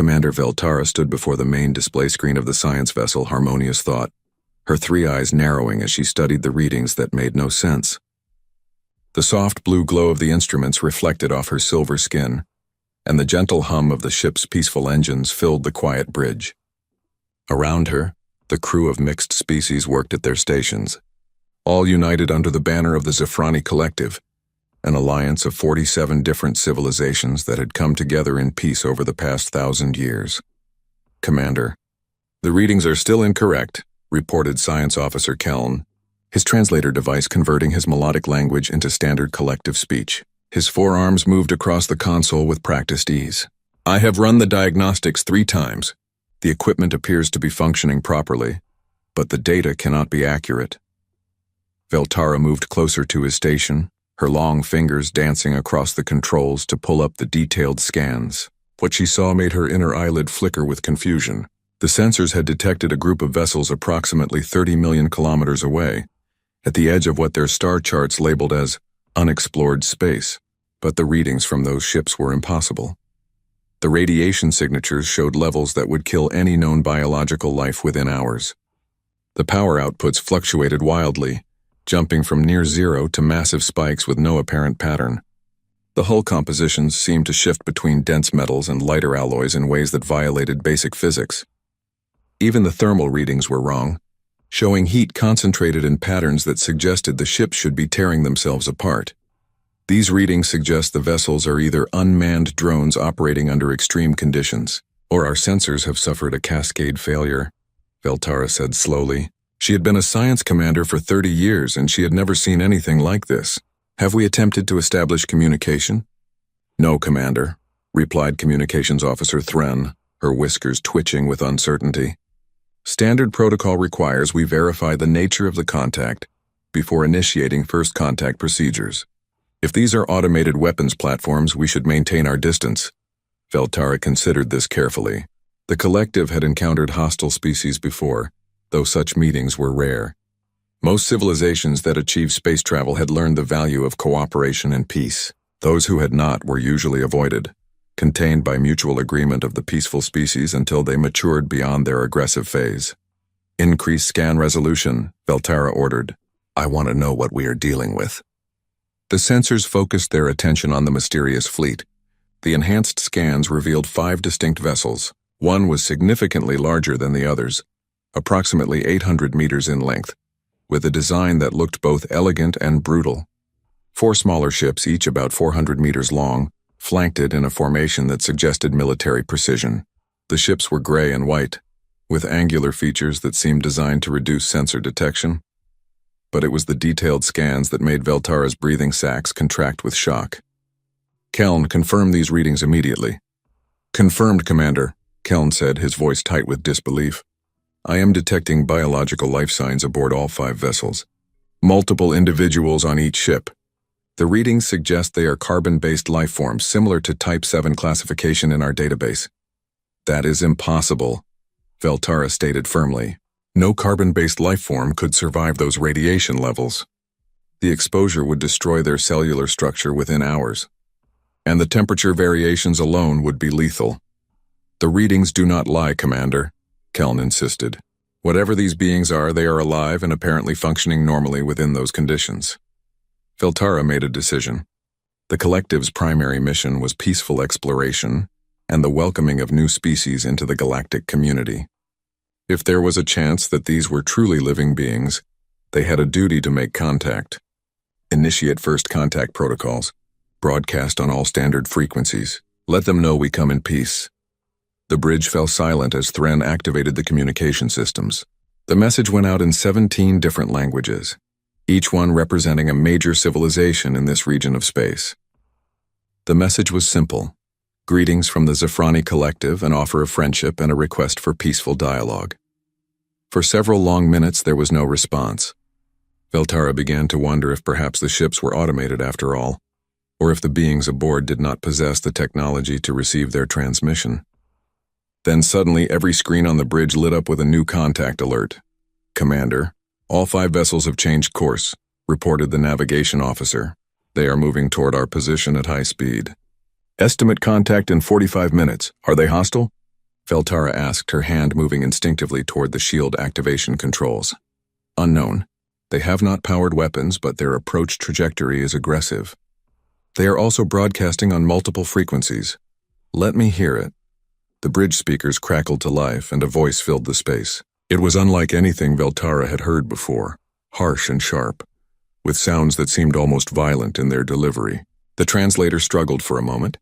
Commander Veltara stood before the main display screen of the science vessel Harmonious Thought, her three eyes narrowing as she studied the readings that made no sense. The soft blue glow of the instruments reflected off her silver skin, and the gentle hum of the ship's peaceful engines filled the quiet bridge. Around her, the crew of mixed species worked at their stations, all united under the banner of the Zafrani Collective, an alliance of 47 different civilizations that had come together in peace over the past 1,000 years. Commander, the readings are still incorrect, reported Science Officer Keln, his translator device converting his melodic language into standard collective speech. His forearms moved across the console with practiced ease. I have run the diagnostics 3 times. The equipment appears to be functioning properly, but the data cannot be accurate. Veltara moved closer to his station, her long fingers dancing across the controls to pull up the detailed scans. What she saw made her inner eyelid flicker with confusion. The sensors had detected a group of vessels approximately 30 million kilometers away, at the edge of what their star charts labeled as unexplored space, but the readings from those ships were impossible. The radiation signatures showed levels that would kill any known biological life within hours. The power outputs fluctuated wildly, jumping from near zero to massive spikes with no apparent pattern. The hull compositions seemed to shift between dense metals and lighter alloys in ways that violated basic physics. Even the thermal readings were wrong, showing heat concentrated in patterns that suggested the ships should be tearing themselves apart. These readings suggest the vessels are either unmanned drones operating under extreme conditions, or our sensors have suffered a cascade failure, Veltara said slowly. She had been a science commander for 30 years and she had never seen anything like this. Have we attempted to establish communication? No, Commander, replied Communications Officer Thren, her whiskers twitching with uncertainty. Standard protocol requires we verify the nature of the contact before initiating first contact procedures. If these are automated weapons platforms, we should maintain our distance. Veltara considered this carefully. The collective had encountered hostile species before, though such meetings were rare. Most civilizations that achieved space travel had learned the value of cooperation and peace. Those who had not were usually avoided, contained by mutual agreement of the peaceful species until they matured beyond their aggressive phase. Increase scan resolution, Veltara ordered. I want to know what we are dealing with. The sensors focused their attention on the mysterious fleet. The enhanced scans revealed 5 distinct vessels. One was significantly larger than the others, approximately 800 meters in length, with a design that looked both elegant and brutal. 4 smaller ships, each about 400 meters long, flanked it in a formation that suggested military precision. The ships were gray and white, with angular features that seemed designed to reduce sensor detection. But it was the detailed scans that made Veltara's breathing sacs contract with shock. Keln, confirm these readings immediately. Confirmed, Commander, Keln said, his voice tight with disbelief. I am detecting biological life signs aboard all 5 vessels. Multiple individuals on each ship. The readings suggest they are carbon-based life forms similar to Type 7 classification in our database. That is impossible, Veltara stated firmly. No carbon-based life form could survive those radiation levels. The exposure would destroy their cellular structure within hours, and the temperature variations alone would be lethal. The readings do not lie, Commander, Keln insisted. Whatever these beings are, they are alive and apparently functioning normally within those conditions. Veltara made a decision. The collective's primary mission was peaceful exploration and the welcoming of new species into the galactic community. If there was a chance that these were truly living beings, they had a duty to make contact. Initiate first contact protocols. Broadcast on all standard frequencies. Let them know we come in peace. The bridge fell silent as Thren activated the communication systems. The message went out in 17 different languages, each one representing a major civilization in this region of space. The message was simple. Greetings from the Zafrani Collective, an offer of friendship and a request for peaceful dialogue. For several long minutes there was no response. Veltara began to wonder if perhaps the ships were automated after all, or if the beings aboard did not possess the technology to receive their transmission. Then suddenly every screen on the bridge lit up with a new contact alert. Commander, all 5 vessels have changed course, reported the navigation officer. They are moving toward our position at high speed. Estimate contact in 45 minutes. Are they hostile? Veltara asked, her hand moving instinctively toward the shield activation controls. Unknown. They have not powered weapons, but their approach trajectory is aggressive. They are also broadcasting on multiple frequencies. Let me hear it. The bridge speakers crackled to life, and a voice filled the space. It was unlike anything Veltara had heard before, harsh and sharp, with sounds that seemed almost violent in their delivery. The translator struggled for a moment,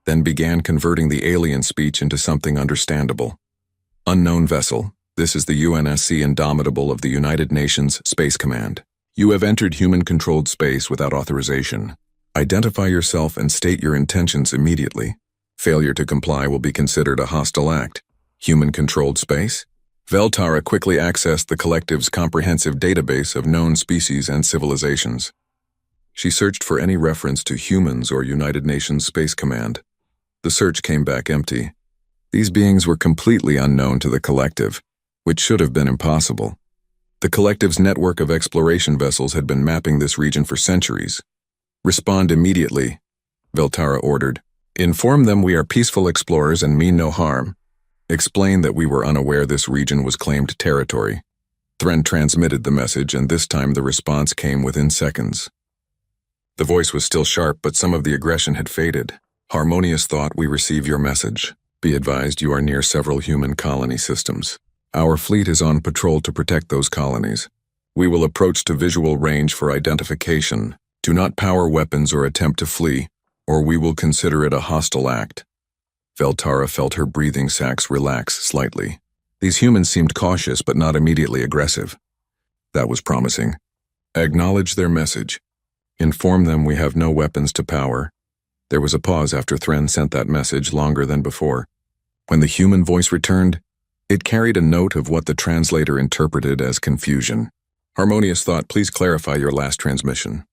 then began converting the alien speech into something understandable. Unknown vessel, this is the UNSC Indomitable of the United Nations Space Command. You have entered human-controlled space without authorization. Identify yourself and state your intentions immediately. Failure to comply will be considered a hostile act. Human-controlled space? Veltara quickly accessed the collective's comprehensive database of known species and civilizations. She searched for any reference to humans or United Nations Space Command. The search came back empty. These beings were completely unknown to the collective, which should have been impossible. The collective's network of exploration vessels had been mapping this region for centuries. Respond immediately, Veltara ordered. Inform them we are peaceful explorers and mean no harm. Explain that we were unaware this region was claimed territory. Thren transmitted the message, and this time the response came within seconds. The voice was still sharp, but some of the aggression had faded. Harmonious thought, we receive your message. Be advised you are near several human colony systems. Our fleet is on patrol to protect those colonies. We will approach to visual range for identification. Do not power weapons or attempt to flee, or we will consider it a hostile act. Veltara felt her breathing sacs relax slightly. These humans seemed cautious but not immediately aggressive. That was promising. Acknowledge their message. Inform them we have no weapons to power. There was a pause after Thren sent that message, longer than before. When the human voice returned, it carried a note of what the translator interpreted as confusion. Harmonious thought, please clarify your last transmission.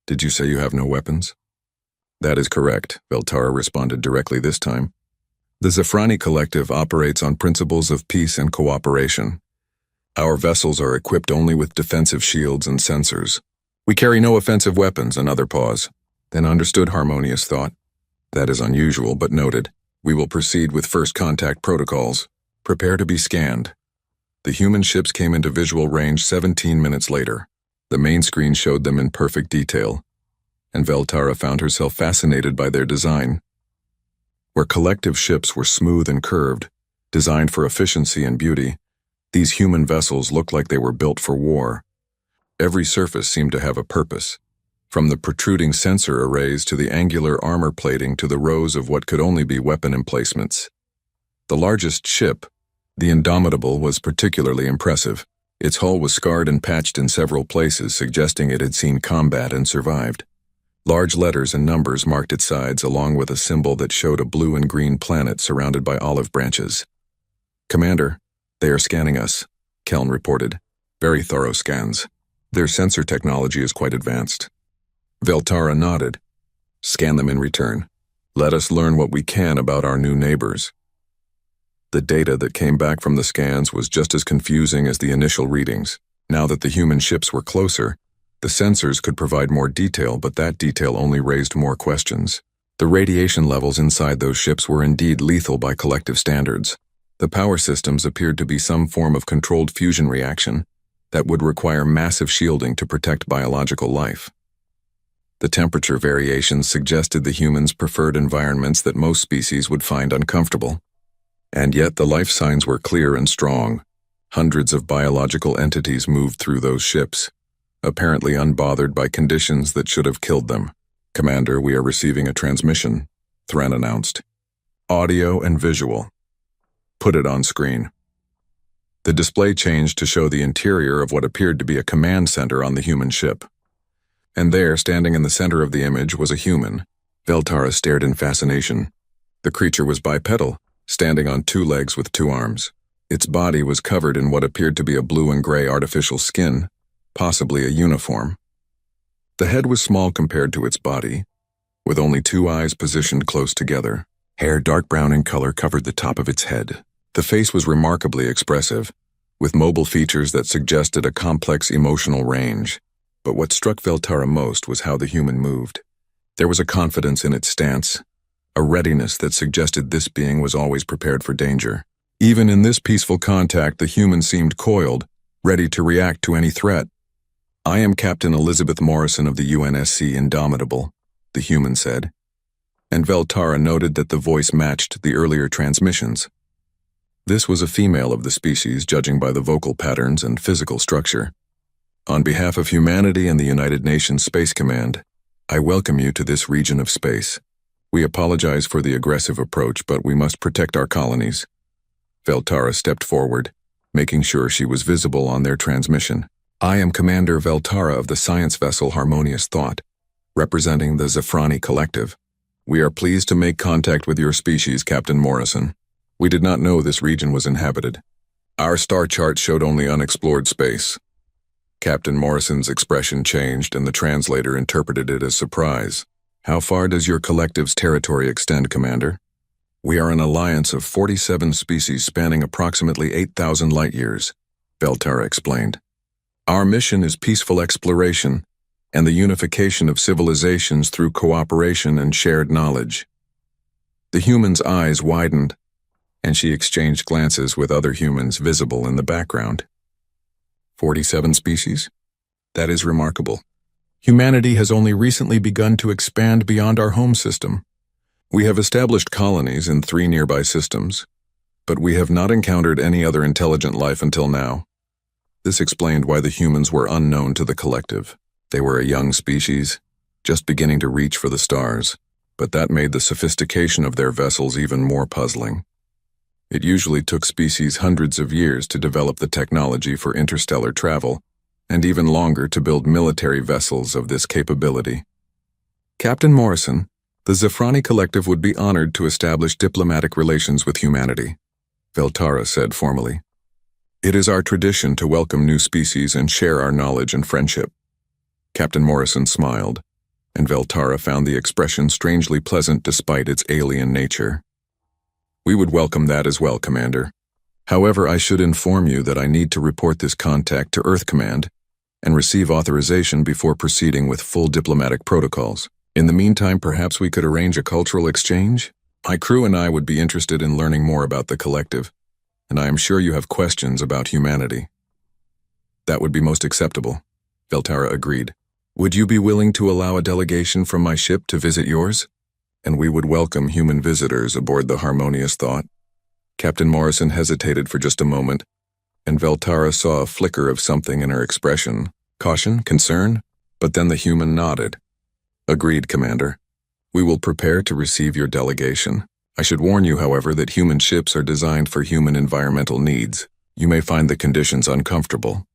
Did you say you have no weapons? That is correct, Veltara responded directly this time. The Zafrani Collective operates on principles of peace and cooperation. Our vessels are equipped only with defensive shields and sensors. We carry no offensive weapons. Another pause. Then understood, Harmonious thought. That is unusual, but noted. We will proceed with first contact protocols. Prepare to be scanned. The human ships came into visual range 17 minutes later. The main screen showed them in perfect detail, and Veltara found herself fascinated by their design. Where collective ships were smooth and curved, designed for efficiency and beauty, these human vessels looked like they were built for war. Every surface seemed to have a purpose, from the protruding sensor arrays to the angular armor plating to the rows of what could only be weapon emplacements. The largest ship, the Indomitable, was particularly impressive. Its hull was scarred and patched in several places, suggesting it had seen combat and survived. Large letters and numbers marked its sides, along with a symbol that showed a blue and green planet surrounded by olive branches. Commander, they are scanning us, Keln reported. Very thorough scans. Their sensor technology is quite advanced. Veltara nodded. Scan them in return. Let us learn what we can about our new neighbors. The data that came back from the scans was just as confusing as the initial readings. Now that the human ships were closer, the sensors could provide more detail, but that detail only raised more questions. The radiation levels inside those ships were indeed lethal by collective standards. The power systems appeared to be some form of controlled fusion reaction that would require massive shielding to protect biological life. The temperature variations suggested the humans preferred environments that most species would find uncomfortable. And yet the life signs were clear and strong. Hundreds of biological entities moved through those ships, apparently unbothered by conditions that should have killed them. Commander, we are receiving a transmission, Thren announced. Audio and visual. Put it on screen. The display changed to show the interior of what appeared to be a command center on the human ship. And there, standing in the center of the image, was a human. Veltara stared in fascination. The creature was bipedal, standing on two legs with two arms. Its body was covered in what appeared to be a blue and gray artificial skin, possibly a uniform. The head was small compared to its body, with only two eyes positioned close together. Hair dark brown in color covered the top of its head. The face was remarkably expressive, with mobile features that suggested a complex emotional range. But what struck Veltara most was how the human moved. There was a confidence in its stance, a readiness that suggested this being was always prepared for danger. Even in this peaceful contact, the human seemed coiled, ready to react to any threat. "I am Captain Elizabeth Morrison of the UNSC Indomitable," the human said, and Veltara noted that the voice matched the earlier transmissions. This was a female of the species, judging by the vocal patterns and physical structure. "On behalf of humanity and the United Nations Space Command, I welcome you to this region of space. We apologize for the aggressive approach, but we must protect our colonies." Veltara stepped forward, making sure she was visible on their transmission. "I am Commander Veltara of the science vessel Harmonious Thought, representing the Zafrani Collective. We are pleased to make contact with your species, Captain Morrison. We did not know this region was inhabited. Our star chart showed only unexplored space." Captain Morrison's expression changed, and the translator interpreted it as surprise. "How far does your collective's territory extend, Commander?" "We are an alliance of 47 species spanning approximately 8,000 light-years," Veltara explained. "Our mission is peaceful exploration and the unification of civilizations through cooperation and shared knowledge." The human's eyes widened, and she exchanged glances with other humans visible in the background. 47 species? That is remarkable. Humanity has only recently begun to expand beyond our home system. We have established colonies in 3 nearby systems, but we have not encountered any other intelligent life until now. This explained why the humans were unknown to the collective. They were a young species, just beginning to reach for the stars, but that made the sophistication of their vessels even more puzzling. It usually took species hundreds of years to develop the technology for interstellar travel, and even longer to build military vessels of this capability. "Captain Morrison, the Zafrani Collective would be honored to establish diplomatic relations with humanity," Veltara said formally. "It is our tradition to welcome new species and share our knowledge and friendship." Captain Morrison smiled, and Veltara found the expression strangely pleasant despite its alien nature. "We would welcome that as well, Commander. However, I should inform you that I need to report this contact to Earth Command and receive authorization before proceeding with full diplomatic protocols. In the meantime, perhaps we could arrange a cultural exchange? My crew and I would be interested in learning more about the collective, and I am sure you have questions about humanity." "That would be most acceptable," Veltara agreed. "Would you be willing to allow a delegation from my ship to visit yours? And we would welcome human visitors aboard the Harmonious Thought." Captain Morrison hesitated for just a moment, and Veltara saw a flicker of something in her expression. Caution? Concern? But then the human nodded. "Agreed, Commander. We will prepare to receive your delegation. I should warn you, however, that human ships are designed for human environmental needs. You may find the conditions uncomfortable."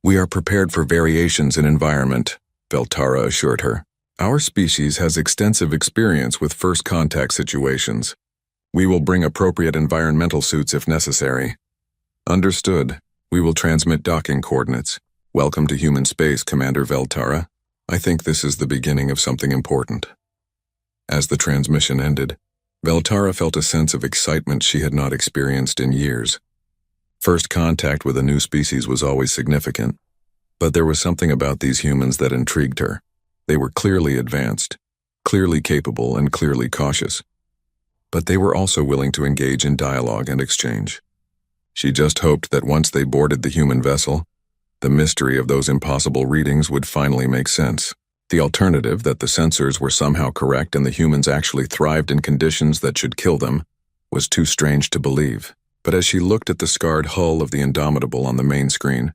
"We are prepared for variations in environment," Veltara assured her. "Our species has extensive experience with first contact situations. We will bring appropriate environmental suits if necessary." "Understood. We will transmit docking coordinates. Welcome to human space, Commander Veltara. I think this is the beginning of something important." As the transmission ended, Veltara felt a sense of excitement she had not experienced in years. First contact with a new species was always significant, but there was something about these humans that intrigued her. They were clearly advanced, clearly capable, and clearly cautious. But they were also willing to engage in dialogue and exchange. She just hoped that once they boarded the human vessel, the mystery of those impossible readings would finally make sense. The alternative, that the sensors were somehow correct and the humans actually thrived in conditions that should kill them, was too strange to believe. But as she looked at the scarred hull of the Indomitable on the main screen,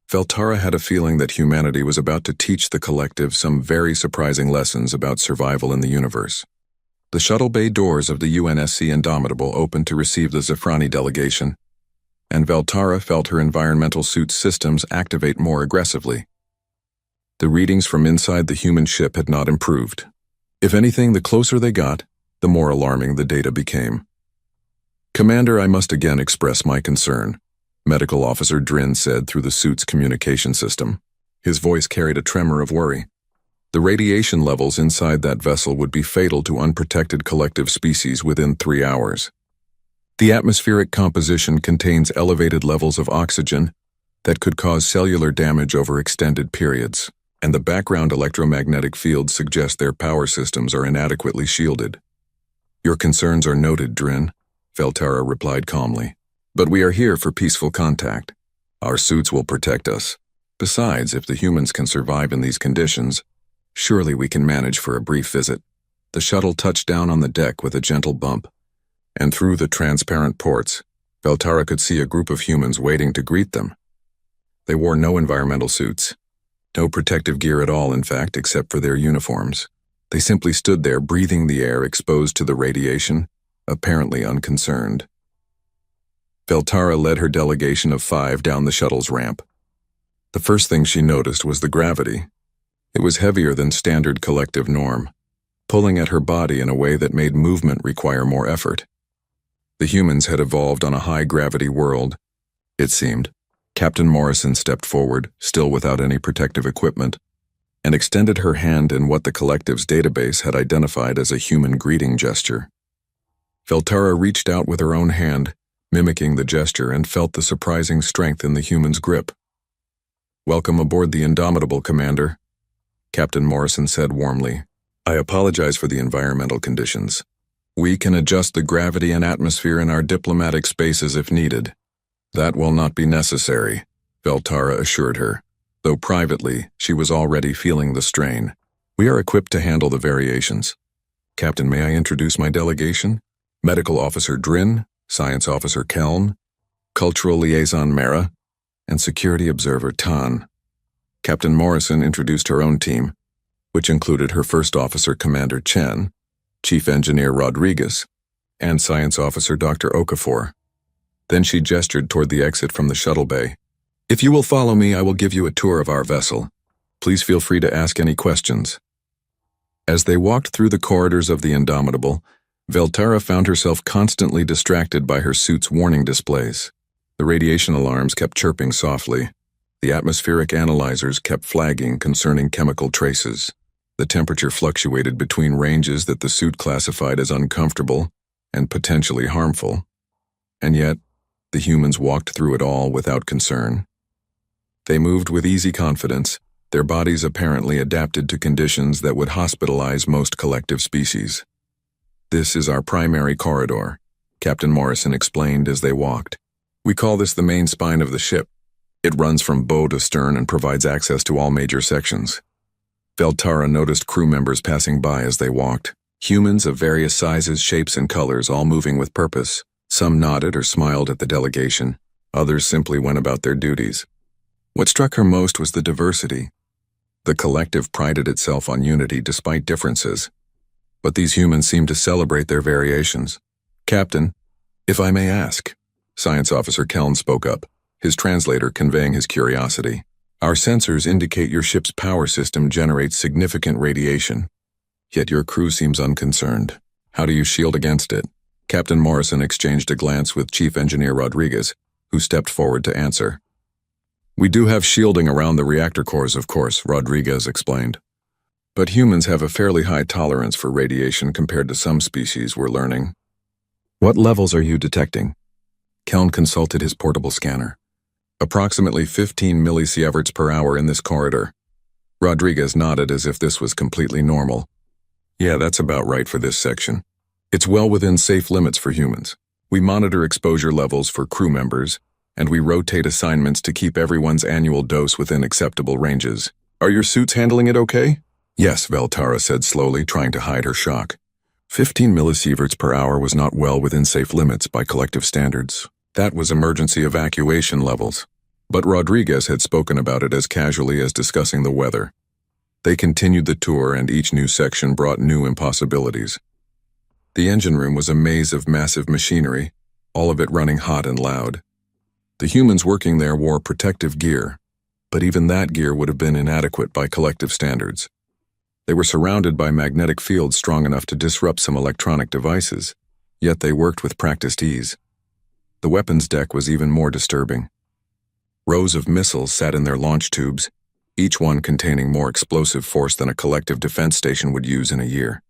Veltara had a feeling that humanity was about to teach the collective some very surprising lessons about survival in the universe. The shuttle bay doors of the UNSC Indomitable opened to receive the Zafrani delegation, and Veltara felt her environmental suit systems activate more aggressively. The readings from inside the human ship had not improved. If anything, the closer they got, the more alarming the data became. "Commander, I must again express my concern," Medical Officer Drin said through the suit's communication system. His voice carried a tremor of worry. The radiation levels inside that vessel would be fatal to unprotected collective species within 3 hours. The atmospheric composition contains elevated levels of oxygen that could cause cellular damage over extended periods, and the background electromagnetic fields suggest their power systems are inadequately shielded. Your concerns are noted, Drin, Veltara replied calmly. But we are here for peaceful contact. Our suits will protect us. Besides, if the humans can survive in these conditions, surely we can manage for a brief visit. The shuttle touched down on the deck with a gentle bump, and through the transparent ports, Veltara could see a group of humans waiting to greet them. They wore no environmental suits. No protective gear at all, in fact, except for their uniforms. They simply stood there, breathing the air exposed to the radiation, apparently unconcerned. Veltara led her delegation of 5 down the shuttle's ramp. The first thing she noticed was the gravity. It was heavier than standard collective norm, pulling at her body in a way that made movement require more effort. The humans had evolved on a high-gravity world, it seemed. Captain Morrison stepped forward, still without any protective equipment, and extended her hand in what the collective's database had identified as a human greeting gesture. Veltara reached out with her own hand, mimicking the gesture, and felt the surprising strength in the human's grip. "Welcome aboard the Indomitable, Commander," Captain Morrison said warmly. "I apologize for the environmental conditions. We can adjust the gravity and atmosphere in our diplomatic spaces if needed." "That will not be necessary," Veltara assured her, though privately she was already feeling the strain. "We are equipped to handle the variations. Captain, may I introduce my delegation? Medical Officer Drin, Science Officer Keln, Cultural Liaison Mara, and Security Observer Tan." Captain Morrison introduced her own team, which included her First Officer Commander Chen, Chief Engineer Rodriguez, and Science Officer Dr. Okafor. Then she gestured toward the exit from the shuttle bay. "If you will follow me, I will give you a tour of our vessel. Please feel free to ask any questions." As they walked through the corridors of the Indomitable, Veltara found herself constantly distracted by her suit's warning displays. The radiation alarms kept chirping softly. The atmospheric analyzers kept flagging concerning chemical traces. The temperature fluctuated between ranges that the suit classified as uncomfortable and potentially harmful. And yet, the humans walked through it all without concern. They moved with easy confidence, their bodies apparently adapted to conditions that would hospitalize most collective species. "This is our primary corridor," Captain Morrison explained as they walked. "We call this the main spine of the ship. It runs from bow to stern and provides access to all major sections." Veltara noticed crew members passing by as they walked. Humans of various sizes, shapes, and colors, all moving with purpose. Some nodded or smiled at the delegation. Others simply went about their duties. What struck her most was the diversity. The collective prided itself on unity despite differences. But these humans seemed to celebrate their variations. "Captain, if I may ask," Science Officer Keln spoke up, his translator conveying his curiosity. "Our sensors indicate your ship's power system generates significant radiation, yet your crew seems unconcerned. How do you shield against it?" Captain Morrison exchanged a glance with Chief Engineer Rodriguez, who stepped forward to answer. "We do have shielding around the reactor cores, of course," Rodriguez explained. "But humans have a fairly high tolerance for radiation compared to some species, we're learning." "What levels are you detecting?" Keln consulted his portable scanner. "Approximately 15 millisieverts per hour in this corridor." Rodriguez nodded as if this was completely normal. "Yeah, that's about right for this section. It's well within safe limits for humans. We monitor exposure levels for crew members, and we rotate assignments to keep everyone's annual dose within acceptable ranges. Are your suits handling it okay?" "Yes," Veltara said slowly, trying to hide her shock. 15 millisieverts per hour was not well within safe limits by collective standards. That was emergency evacuation levels. But Rodriguez had spoken about it as casually as discussing the weather. They continued the tour, and each new section brought new impossibilities. The engine room was a maze of massive machinery, all of it running hot and loud. The humans working there wore protective gear, but even that gear would have been inadequate by collective standards. They were surrounded by magnetic fields strong enough to disrupt some electronic devices, yet they worked with practiced ease. The weapons deck was even more disturbing. Rows of missiles sat in their launch tubes, each one containing more explosive force than a collective defense station would use in a year.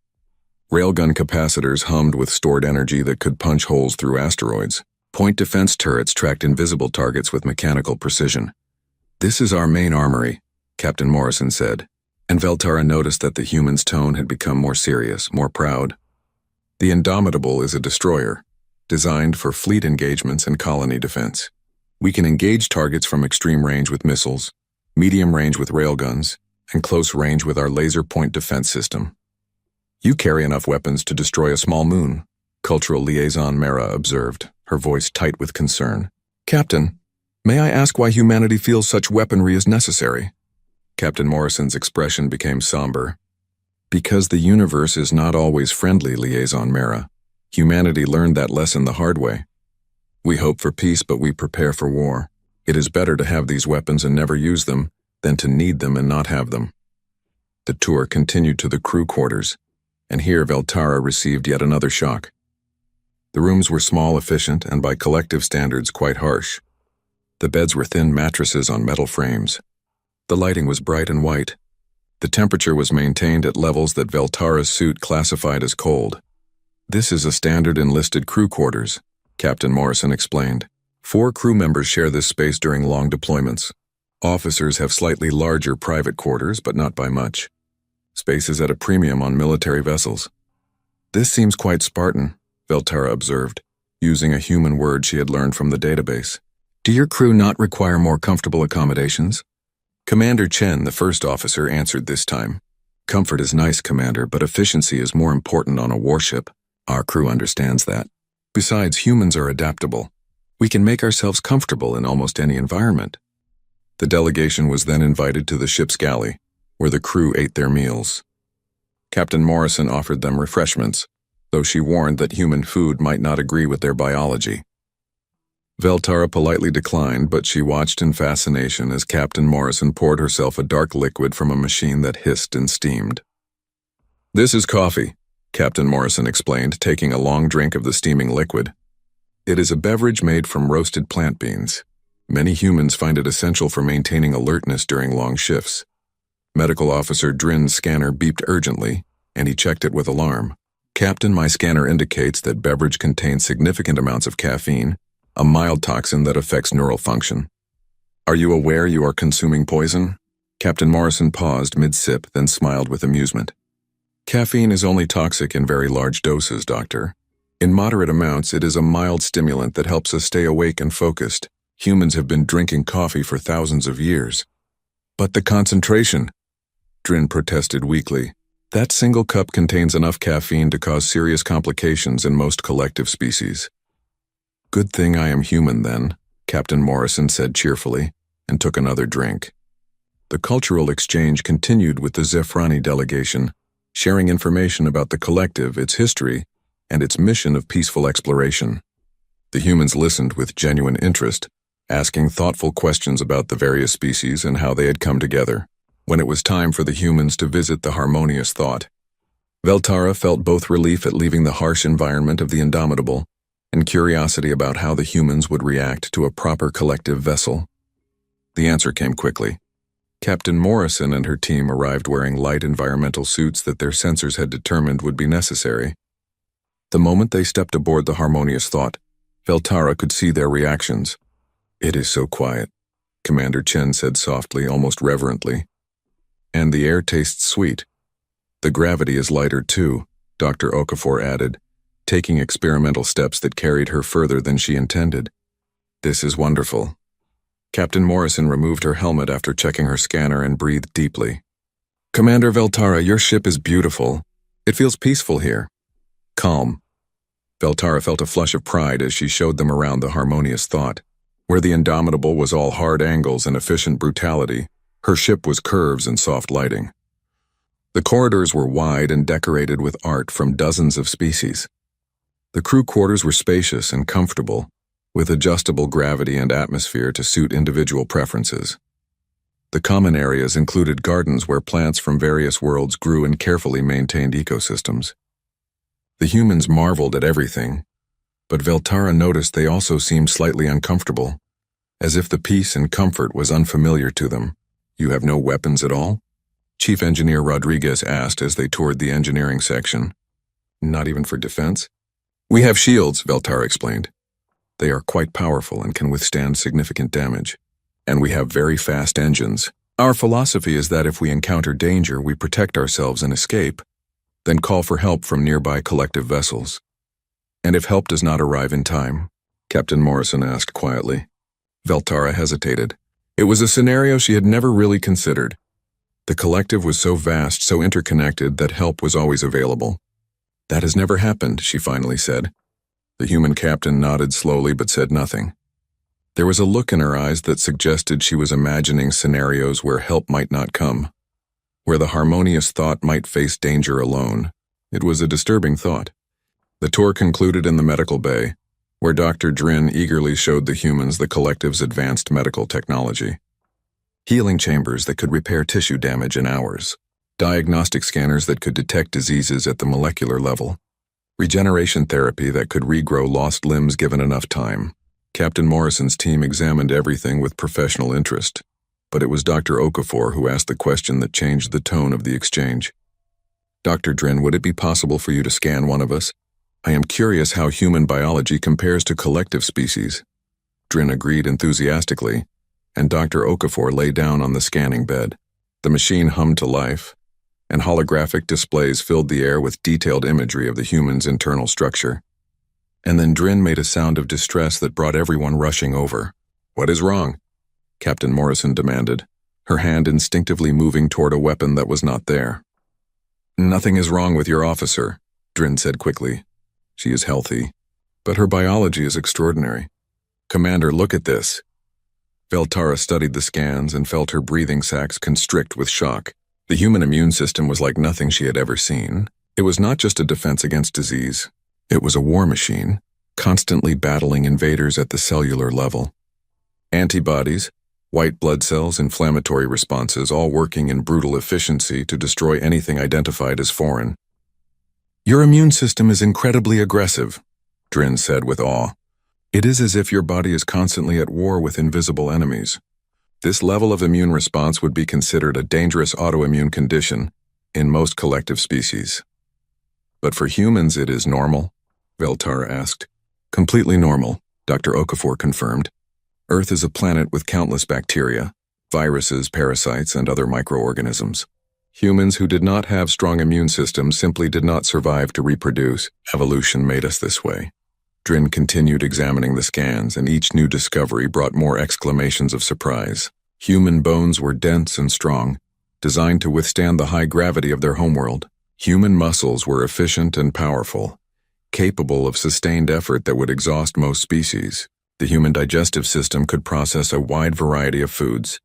Railgun capacitors hummed with stored energy that could punch holes through asteroids. Point defense turrets tracked invisible targets with mechanical precision. "This is our main armory," Captain Morrison said, and Veltara noticed that the human's tone had become more serious, more proud. The Indomitable is a destroyer, designed for fleet engagements and colony defense. We can engage targets from extreme range with missiles, medium range with railguns, and close range with our laser point defense system. You carry enough weapons to destroy a small moon, Cultural Liaison Mara observed, her voice tight with concern. Captain, may I ask why humanity feels such weaponry is necessary? Captain Morrison's expression became somber. Because the universe is not always friendly, Liaison Mara. Humanity learned that lesson the hard way. We hope for peace, but we prepare for war. It is better to have these weapons and never use them than to need them and not have them. The tour continued to the crew quarters, and here Veltara received yet another shock. The rooms were small, efficient, and by collective standards quite harsh. The beds were thin mattresses on metal frames. The lighting was bright and white. The temperature was maintained at levels that Veltara's suit classified as cold. This is a standard enlisted crew quarters, Captain Morrison explained. 4 crew members share this space during long deployments. Officers have slightly larger private quarters, but not by much. Space is at a premium on military vessels. This seems quite Spartan, Veltara observed, using a human word she had learned from the database. Do your crew not require more comfortable accommodations? Commander Chen, the first officer, answered this time. Comfort is nice, Commander, but efficiency is more important on a warship. Our crew understands that. Besides, humans are adaptable. We can make ourselves comfortable in almost any environment. The delegation was then invited to the ship's galley, where the crew ate their meals. Captain Morrison offered them refreshments, though she warned that human food might not agree with their biology. Veltara politely declined, but she watched in fascination as Captain Morrison poured herself a dark liquid from a machine that hissed and steamed. This is coffee, Captain Morrison explained, taking a long drink of the steaming liquid. It is a beverage made from roasted plant beans. Many humans find it essential for maintaining alertness during long shifts. Medical Officer Drin's scanner beeped urgently, and he checked it with alarm. Captain, my scanner indicates that beverage contains significant amounts of caffeine, a mild toxin that affects neural function. Are you aware you are consuming poison? Captain Morrison paused mid-sip, then smiled with amusement. Caffeine is only toxic in very large doses, Doctor. In moderate amounts, it is a mild stimulant that helps us stay awake and focused. Humans have been drinking coffee for thousands of years. But the concentration, Drin protested weakly. That single cup contains enough caffeine to cause serious complications in most collective species. Good thing I am human, then, Captain Morrison said cheerfully, and took another drink. The cultural exchange continued with the Zephrani delegation, sharing information about the collective, its history, and its mission of peaceful exploration. The humans listened with genuine interest, asking thoughtful questions about the various species and how they had come together. When it was time for the humans to visit the harmonious thought, Veltara felt both relief at leaving the harsh environment of the Indomitable and curiosity about how the humans would react to a proper collective vessel. The answer came quickly. Captain Morrison and her team arrived wearing light environmental suits that their sensors had determined would be necessary. The moment they stepped aboard the harmonious thought, Veltara could see their reactions. It is so quiet, Commander Chen said softly, almost reverently. And the air tastes sweet. The gravity is lighter too, Dr. Okafor added, taking experimental steps that carried her further than she intended. This is wonderful. Captain Morrison removed her helmet after checking her scanner and breathed deeply. Commander Veltara, your ship is beautiful. It feels peaceful here. Calm. Veltara felt a flush of pride as she showed them around the harmonious thought. Where the Indomitable was all hard angles and efficient brutality, her ship was curves and soft lighting. The corridors were wide and decorated with art from dozens of species. The crew quarters were spacious and comfortable, with adjustable gravity and atmosphere to suit individual preferences. The common areas included gardens where plants from various worlds grew in carefully maintained ecosystems. The humans marveled at everything, but Veltara noticed they also seemed slightly uncomfortable, as if the peace and comfort was unfamiliar to them. You have no weapons at all? Chief Engineer Rodriguez asked as they toured the engineering section. Not even for defense? We have shields, Veltara explained. They are quite powerful and can withstand significant damage. And we have very fast engines. Our philosophy is that if we encounter danger, we protect ourselves and escape. then call for help from nearby collective vessels. And if help does not arrive in time? Captain Morrison asked quietly. Veltara hesitated. It was a scenario she had never really considered. The collective was so vast, so interconnected, that help was always available. That has never happened, she finally said. The human captain nodded slowly but said nothing. There was a look in her eyes that suggested she was imagining scenarios where help might not come, where the harmonious thought might face danger alone. It was a disturbing thought. The tour concluded in the medical bay, where Dr. Drin eagerly showed the humans the collective's advanced medical technology. Healing chambers that could repair tissue damage in hours, diagnostic scanners that could detect diseases at the molecular level, regeneration therapy that could regrow lost limbs given enough time. Captain Morrison's team examined everything with professional interest, but it was Dr. Okafor who asked the question that changed the tone of the exchange. Dr. Drin, would it be possible for you to scan one of us? I am curious how human biology compares to collective species. Drin agreed enthusiastically, and Dr. Okafor lay down on the scanning bed. The machine hummed to life, and holographic displays filled the air with detailed imagery of the human's internal structure. And then Drin made a sound of distress that brought everyone rushing over. What is wrong? Captain Morrison demanded, her hand instinctively moving toward a weapon that was not there. Nothing is wrong with your officer, Drin said quickly. She is healthy, but her biology is extraordinary. Commander, look at this. Veltara studied the scans and felt her breathing sacs constrict with shock. The human immune system was like nothing she had ever seen. It was not just a defense against disease. It was a war machine, constantly battling invaders at the cellular level. Antibodies, white blood cells, inflammatory responses, all working in brutal efficiency to destroy anything identified as foreign. Your immune system is incredibly aggressive, Drin said with awe. It is as if your body is constantly at war with invisible enemies. This level of immune response would be considered a dangerous autoimmune condition in most collective species. But for humans it is normal? Veltara asked. Completely normal, Dr. Okafor confirmed. Earth is a planet with countless bacteria, viruses, parasites, and other microorganisms. Humans who did not have strong immune systems simply did not survive to reproduce. Evolution made us this way. Drin continued examining the scans, and each new discovery brought more exclamations of surprise. Human bones were dense and strong, designed to withstand the high gravity of their homeworld. Human muscles were efficient and powerful, capable of sustained effort that would exhaust most species. The human digestive system could process a wide variety of foods,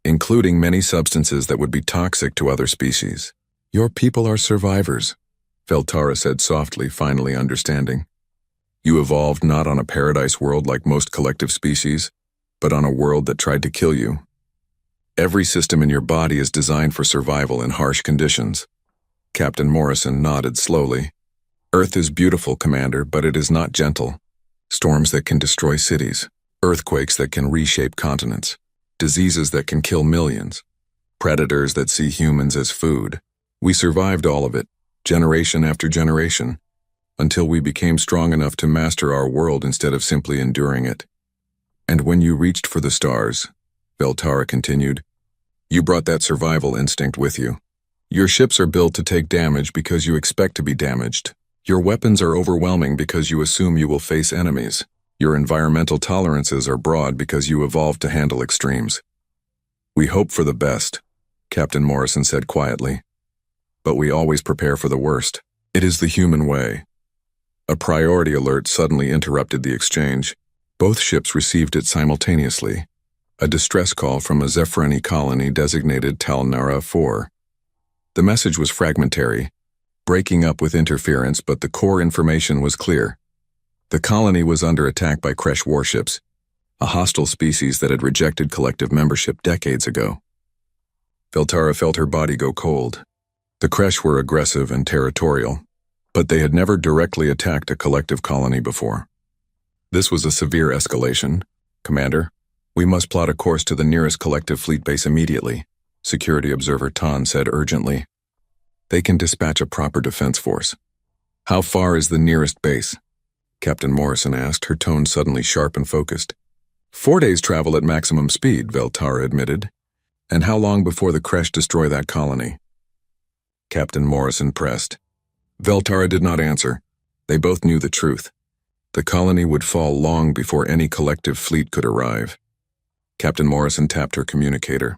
including many substances that would be toxic to other species. Your people are survivors, Veltara said softly, finally understanding. You evolved not on a paradise world like most collective species, but on a world that tried to kill you. Every system in your body is designed for survival in harsh conditions. Captain Morrison nodded slowly. Earth is beautiful, Commander, but it is not gentle. Storms that can destroy cities, earthquakes that can reshape continents, diseases that can kill millions, predators that see humans as food. We survived all of it, generation after generation, until we became strong enough to master our world instead of simply enduring it. And when you reached for the stars, Veltara continued, you brought that survival instinct with you. Your ships are built to take damage because you expect to be damaged. Your weapons are overwhelming because you assume you will face enemies. Your environmental tolerances are broad because you evolved to handle extremes. We hope for the best, Captain Morrison said quietly. But we always prepare for the worst. It is the human way. A priority alert suddenly interrupted the exchange. Both ships received it simultaneously. A distress call from a Zephreni colony designated Talnara 4. The message was fragmentary, breaking up with interference, but the core information was clear. The colony was under attack by Kresh warships, a hostile species that had rejected collective membership decades ago. Veltara felt her body go cold. The Kresh were aggressive and territorial, but they had never directly attacked a collective colony before. This was a severe escalation. Commander, we must plot a course to the nearest collective fleet base immediately, Security Observer Tan said urgently. They can dispatch a proper defense force. How far is the nearest base? Captain Morrison asked, her tone suddenly sharp and focused. 4 days' travel at maximum speed, Veltara admitted. And how long before the Kresh destroy that colony? Captain Morrison pressed. Veltara did not answer. They both knew the truth. The colony would fall long before any collective fleet could arrive. Captain Morrison tapped her communicator.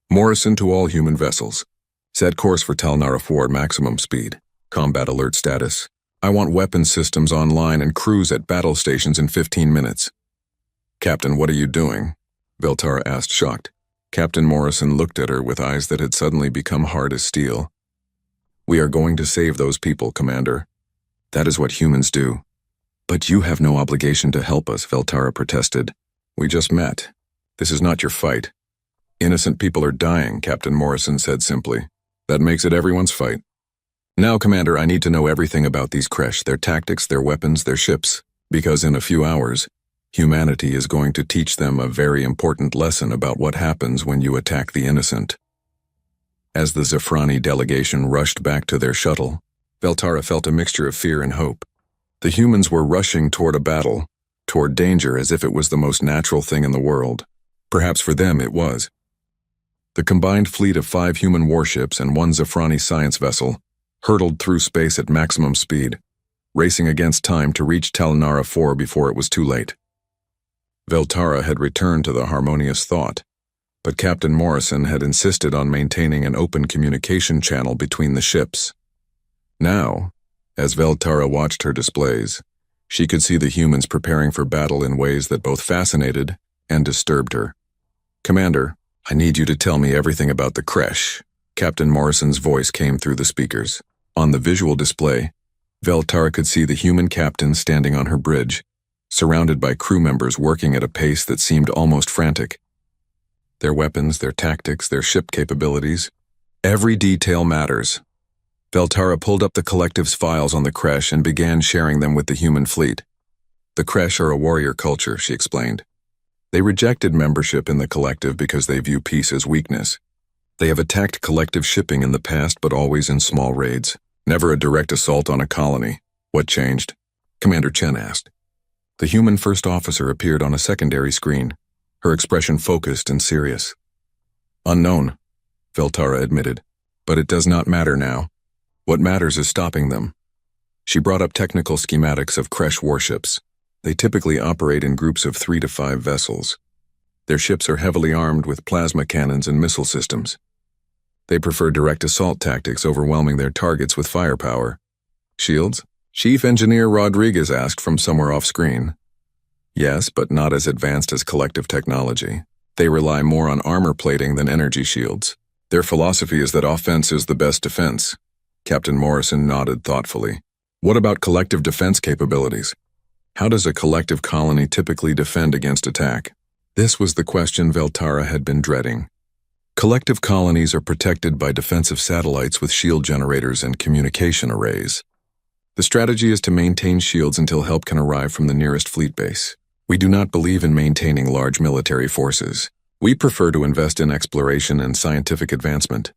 Morrison to all human vessels. Set course for Talnara 4 maximum speed. Combat alert status. I want weapon systems online and crews at battle stations in 15 minutes. Captain, what are you doing? Veltara asked, shocked. Captain Morrison looked at her with eyes that had suddenly become hard as steel. We are going to save those people, Commander. That is what humans do. But you have no obligation to help us, Veltara protested. We just met. This is not your fight. Innocent people are dying, Captain Morrison said simply. That makes it everyone's fight. Now, Commander, I need to know everything about these Kresh, their tactics, their weapons, their ships, because in a few hours, humanity is going to teach them a very important lesson about what happens when you attack the innocent. As the Zafrani delegation rushed back to their shuttle, Veltara felt a mixture of fear and hope. The humans were rushing toward a battle, toward danger as if it was the most natural thing in the world. Perhaps for them it was. The combined fleet of 5 human warships and 1 Zafrani science vessel hurtled through space at maximum speed, racing against time to reach Talnara 4 before it was too late. Veltara had returned to the harmonious thought, but Captain Morrison had insisted on maintaining an open communication channel between the ships. Now, as Veltara watched her displays, she could see the humans preparing for battle in ways that both fascinated and disturbed her. Commander, I need you to tell me everything about the Kresh. Captain Morrison's voice came through the speakers. On the visual display, Veltara could see the human captain standing on her bridge, surrounded by crew members working at a pace that seemed almost frantic. Their weapons, their tactics, their ship capabilities, every detail matters. Veltara pulled up the collective's files on the Kresh and began sharing them with the human fleet. The Kresh are a warrior culture, she explained. They rejected membership in the collective because they view peace as weakness. They have attacked collective shipping in the past, but always in small raids. Never a direct assault on a colony. What changed? Commander Chen asked. The human first officer appeared on a secondary screen, her expression focused and serious. Unknown, Veltara admitted, but it does not matter now. What matters is stopping them. She brought up technical schematics of Kresh warships. They typically operate in groups of 3 to 5 vessels. Their ships are heavily armed with plasma cannons and missile systems. They prefer direct assault tactics, overwhelming their targets with firepower. Shields? Chief Engineer Rodriguez asked from somewhere off-screen. Yes, but not as advanced as collective technology. They rely more on armor plating than energy shields. Their philosophy is that offense is the best defense. Captain Morrison nodded thoughtfully. What about collective defense capabilities? How does a collective colony typically defend against attack? This was the question Veltara had been dreading. Collective colonies are protected by defensive satellites with shield generators and communication arrays. The strategy is to maintain shields until help can arrive from the nearest fleet base. We do not believe in maintaining large military forces. We prefer to invest in exploration and scientific advancement.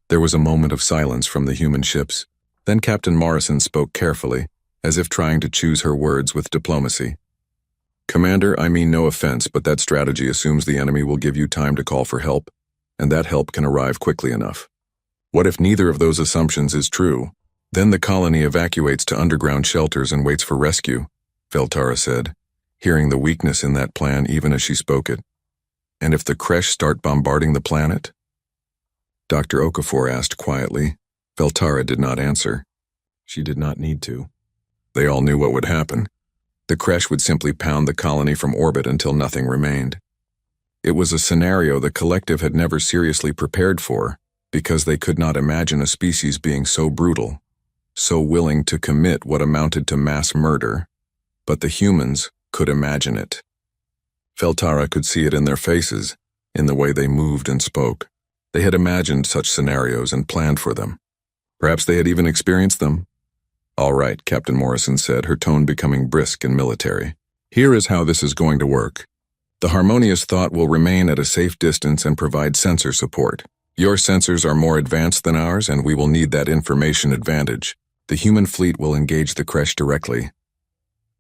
There was a moment of silence from the human ships. Then Captain Morrison spoke carefully, as if trying to choose her words with diplomacy. Commander, I mean no offense, but that strategy assumes the enemy will give you time to call for help, and that help can arrive quickly enough. What if neither of those assumptions is true? Then the colony evacuates to underground shelters and waits for rescue, Veltara said, hearing the weakness in that plan even as she spoke it. And if the Kresh start bombarding the planet? Dr. Okafor asked quietly. Veltara did not answer. She did not need to. They all knew what would happen. The Kresh would simply pound the colony from orbit until nothing remained. It was a scenario the collective had never seriously prepared for, because they could not imagine a species being so brutal, so willing to commit what amounted to mass murder. But the humans could imagine it. Veltara could see it in their faces, in the way they moved and spoke. They had imagined such scenarios and planned for them. Perhaps they had even experienced them. All right, Captain Morrison said, her tone becoming brisk and military. Here is how this is going to work. The harmonious thought will remain at a safe distance and provide sensor support. Your sensors are more advanced than ours, and we will need that information advantage. The human fleet will engage the Kresh directly.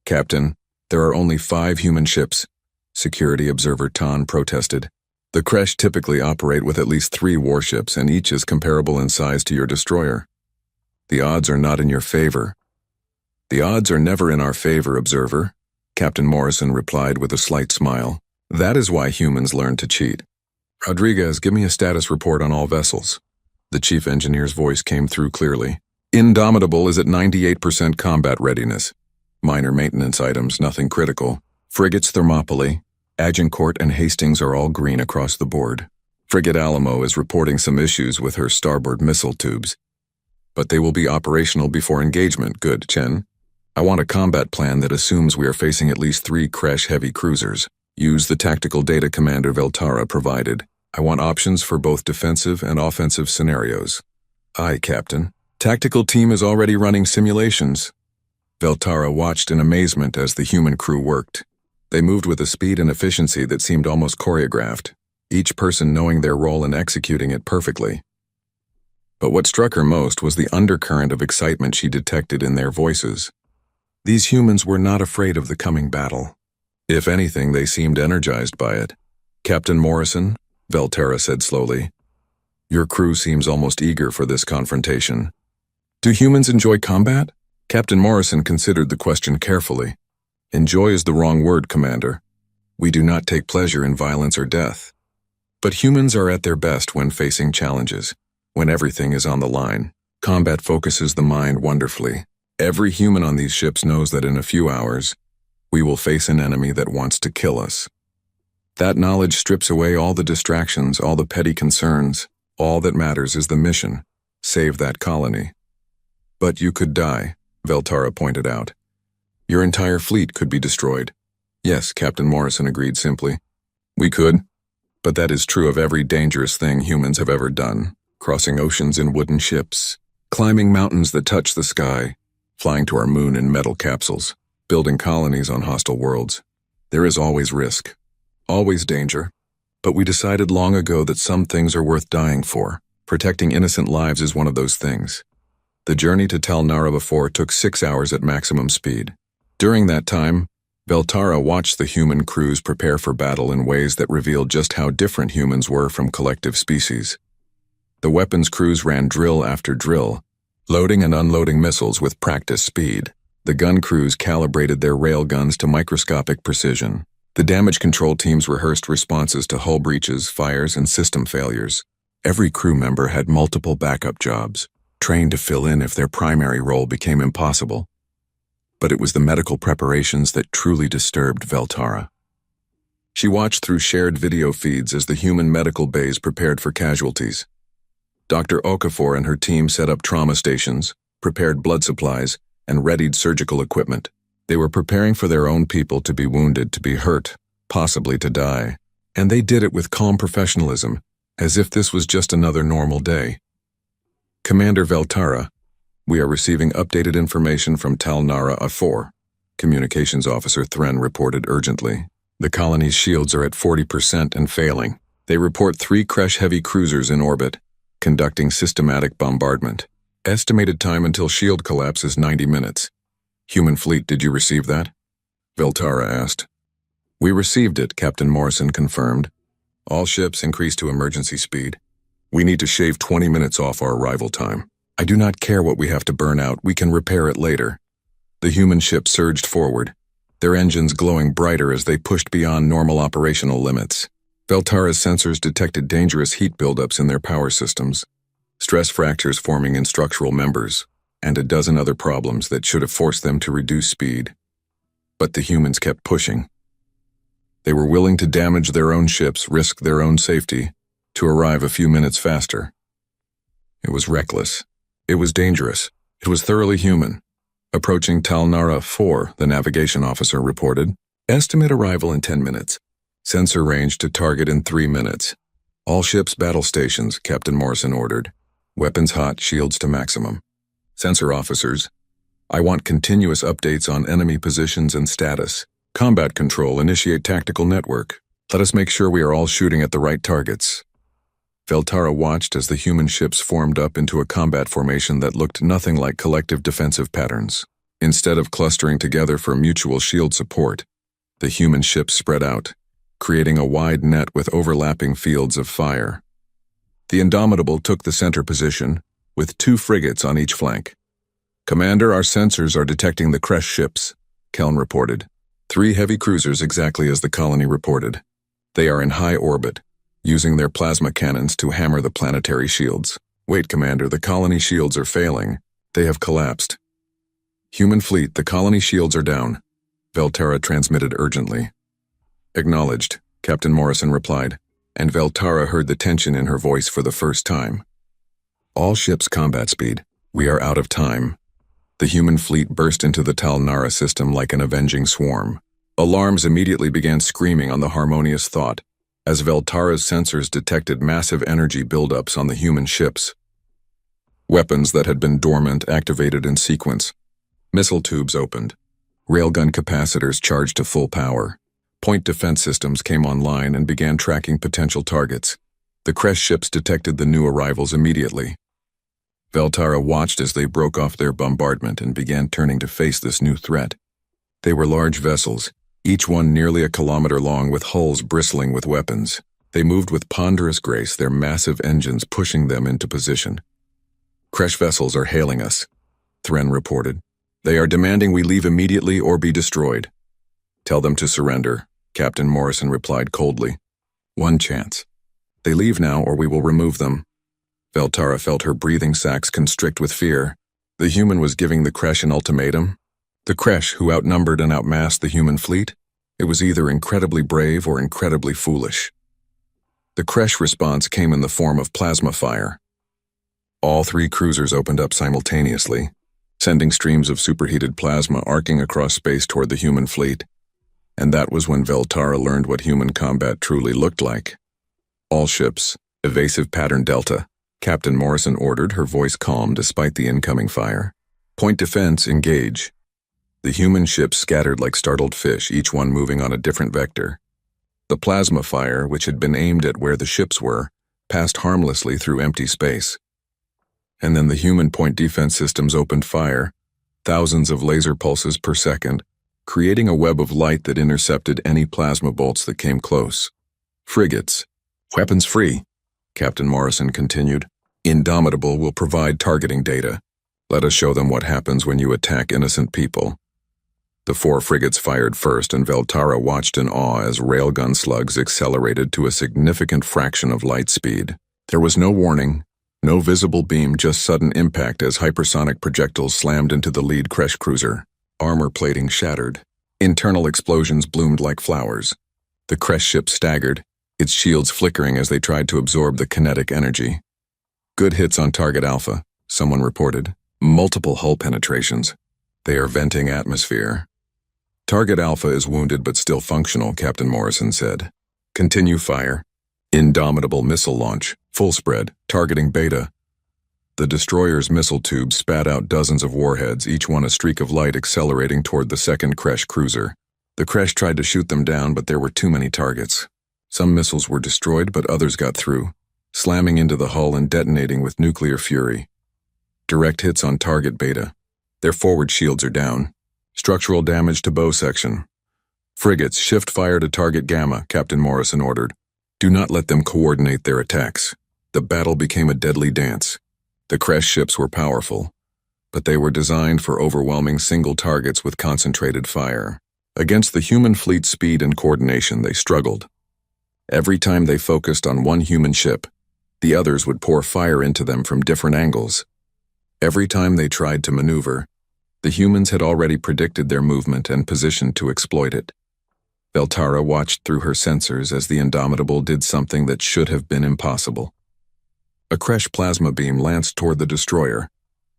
Captain, there are only 5 human ships, Security Observer Tan protested. The Kresh typically operate with at least 3 warships, and each is comparable in size to your destroyer. The odds are not in your favor. The odds are never in our favor, observer, Captain Morrison replied with a slight smile. That is why humans learn to cheat. Rodriguez, give me a status report on all vessels. The chief engineer's voice came through clearly. Indomitable is at 98% combat readiness. Minor maintenance items, nothing critical. Frigates Thermopylae, Agincourt and Hastings are all green across the board. Frigate Alamo is reporting some issues with her starboard missile tubes. But they will be operational before engagement. Good, Chen. I want a combat plan that assumes we are facing at least 3 crash-heavy cruisers. Use the tactical data Commander Veltara provided. I want options for both defensive and offensive scenarios. Aye, Captain. Tactical team is already running simulations. Veltara watched in amazement as the human crew worked. They moved with a speed and efficiency that seemed almost choreographed, each person knowing their role and executing it perfectly. But what struck her most was the undercurrent of excitement she detected in their voices. These humans were not afraid of the coming battle. If anything, they seemed energized by it. Captain Morrison, Veltara said slowly, your crew seems almost eager for this confrontation. Do humans enjoy combat? Captain Morrison considered the question carefully. Enjoy is the wrong word, Commander. We do not take pleasure in violence or death. But humans are at their best when facing challenges, when everything is on the line. Combat focuses the mind wonderfully. Every human on these ships knows that in a few hours, we will face an enemy that wants to kill us. That knowledge strips away all the distractions, all the petty concerns. All that matters is the mission. Save that colony. But you could die, Veltara pointed out. Your entire fleet could be destroyed. Yes, Captain Morrison agreed simply. We could. But that is true of every dangerous thing humans have ever done. Crossing oceans in wooden ships, climbing mountains that touch the sky, flying to our moon in metal capsules, building colonies on hostile worlds. There is always risk. Always danger. But we decided long ago that some things are worth dying for. Protecting innocent lives is one of those things. The journey to Tal Nara before took 6 hours at maximum speed. During that time, Veltara watched the human crews prepare for battle in ways that revealed just how different humans were from collective species. The weapons crews ran drill after drill, loading and unloading missiles with practice speed. The gun crews calibrated their rail guns to microscopic precision. The damage control teams rehearsed responses to hull breaches, fires, and system failures. Every crew member had multiple backup jobs, trained to fill in if their primary role became impossible. But it was the medical preparations that truly disturbed Veltara. She watched through shared video feeds as the human medical bays prepared for casualties. Dr. Okafor and her team set up trauma stations, prepared blood supplies, and readied surgical equipment. They were preparing for their own people to be wounded, to be hurt, possibly to die. And they did it with calm professionalism, as if this was just another normal day. Commander Veltara, we are receiving updated information from Tal Nara A4. Communications Officer Thren reported urgently. The colony's shields are at 40% and failing. They report 3 crash-heavy cruisers in orbit, conducting systematic bombardment. Estimated time until shield collapse is 90 minutes. Human fleet, did you receive that? Veltara asked. We received it, Captain Morrison confirmed. All ships increase to emergency speed. We need to shave 20 minutes off our arrival time. I do not care what we have to burn out, we can repair it later. The human ship surged forward, their engines glowing brighter as they pushed beyond normal operational limits. Veltara's sensors detected dangerous heat buildups in their power systems, stress fractures forming in structural members, and a dozen other problems that should have forced them to reduce speed. But the humans kept pushing. They were willing to damage their own ships, risk their own safety, to arrive a few minutes faster. It was reckless. It was dangerous. It was thoroughly human. Approaching Tal Nara 4, the navigation officer reported. Estimate arrival in 10 minutes. Sensor range to target in 3 minutes. All ships battle stations, Captain Morrison ordered. Weapons hot, shields to maximum. Sensor officers, I want continuous updates on enemy positions and status. Combat control, initiate tactical network. Let us make sure we are all shooting at the right targets. Veltara watched as the human ships formed up into a combat formation that looked nothing like collective defensive patterns. Instead of clustering together for mutual shield support, the human ships spread out, creating a wide net with overlapping fields of fire. The Indomitable took the center position, with 2 frigates on each flank. Commander, our sensors are detecting the Kresh ships, Keln reported. 3 heavy cruisers exactly as the colony reported. They are in high orbit, using their plasma cannons to hammer the planetary shields. Wait, Commander, the colony shields are failing. They have collapsed. Human fleet, the colony shields are down, Veltara transmitted urgently. Acknowledged, Captain Morrison replied, and Veltara heard the tension in her voice for the first time. All ships combat speed. We are out of time. The human fleet burst into the Tal Nara system like an avenging swarm. Alarms immediately began screaming on the harmonious thought, as Veltara's sensors detected massive energy buildups on the human ships. Weapons that had been dormant activated in sequence. Missile tubes opened. Railgun capacitors charged to full power. Point defense systems came online and began tracking potential targets. The Kresh ships detected the new arrivals immediately. Veltara watched as they broke off their bombardment and began turning to face this new threat. They were large vessels, each one nearly a kilometer long with hulls bristling with weapons. They moved with ponderous grace, their massive engines pushing them into position. Kresh vessels are hailing us, Thren reported. They are demanding we leave immediately or be destroyed. Tell them to surrender, Captain Morrison replied coldly. One chance. They leave now or we will remove them. Veltara felt her breathing sacs constrict with fear. The human was giving the Kresh an ultimatum. The Kresh, who outnumbered and outmassed the human fleet, it was either incredibly brave or incredibly foolish. The Kresh response came in the form of plasma fire. All 3 cruisers opened up simultaneously, sending streams of superheated plasma arcing across space toward the human fleet. And that was when Veltara learned what human combat truly looked like. All ships, evasive pattern Delta, Captain Morrison ordered, her voice calm despite the incoming fire. Point defense, engage. The human ships scattered like startled fish, each one moving on a different vector. The plasma fire, which had been aimed at where the ships were, passed harmlessly through empty space. And then the human point defense systems opened fire, thousands of laser pulses per second, creating a web of light that intercepted any plasma bolts that came close. Frigates. Weapons free, Captain Morrison continued. Indomitable will provide targeting data. Let us show them what happens when you attack innocent people. The 4 frigates fired first, and Veltara watched in awe as railgun slugs accelerated to a significant fraction of light speed. There was no warning, no visible beam, just sudden impact as hypersonic projectiles slammed into the lead Kresh cruiser. Armor plating shattered. Internal explosions bloomed like flowers. The Kresh ship staggered, its shields flickering as they tried to absorb the kinetic energy. Good hits on target Alpha, someone reported. Multiple hull penetrations. They are venting atmosphere. Target Alpha is wounded but still functional, Captain Morrison said. Continue fire. Indomitable missile launch, full spread, targeting Beta. The destroyer's missile tubes spat out dozens of warheads, each one a streak of light accelerating toward the second Kresh cruiser. The Kresh tried to shoot them down, but there were too many targets. Some missiles were destroyed, but others got through, slamming into the hull and detonating with nuclear fury. Direct hits on target Beta. Their forward shields are down. Structural damage to bow section. Frigates, shift fire to target Gamma, Captain Morrison ordered. Do not let them coordinate their attacks. The battle became a deadly dance. The Kresh ships were powerful, but they were designed for overwhelming single targets with concentrated fire. Against the human fleet's speed and coordination, they struggled. Every time they focused on one human ship, the others would pour fire into them from different angles. Every time they tried to maneuver, the humans had already predicted their movement and positioned to exploit it. Veltara watched through her sensors as the Indomitable did something that should have been impossible. A Kresh plasma beam lanced toward the destroyer,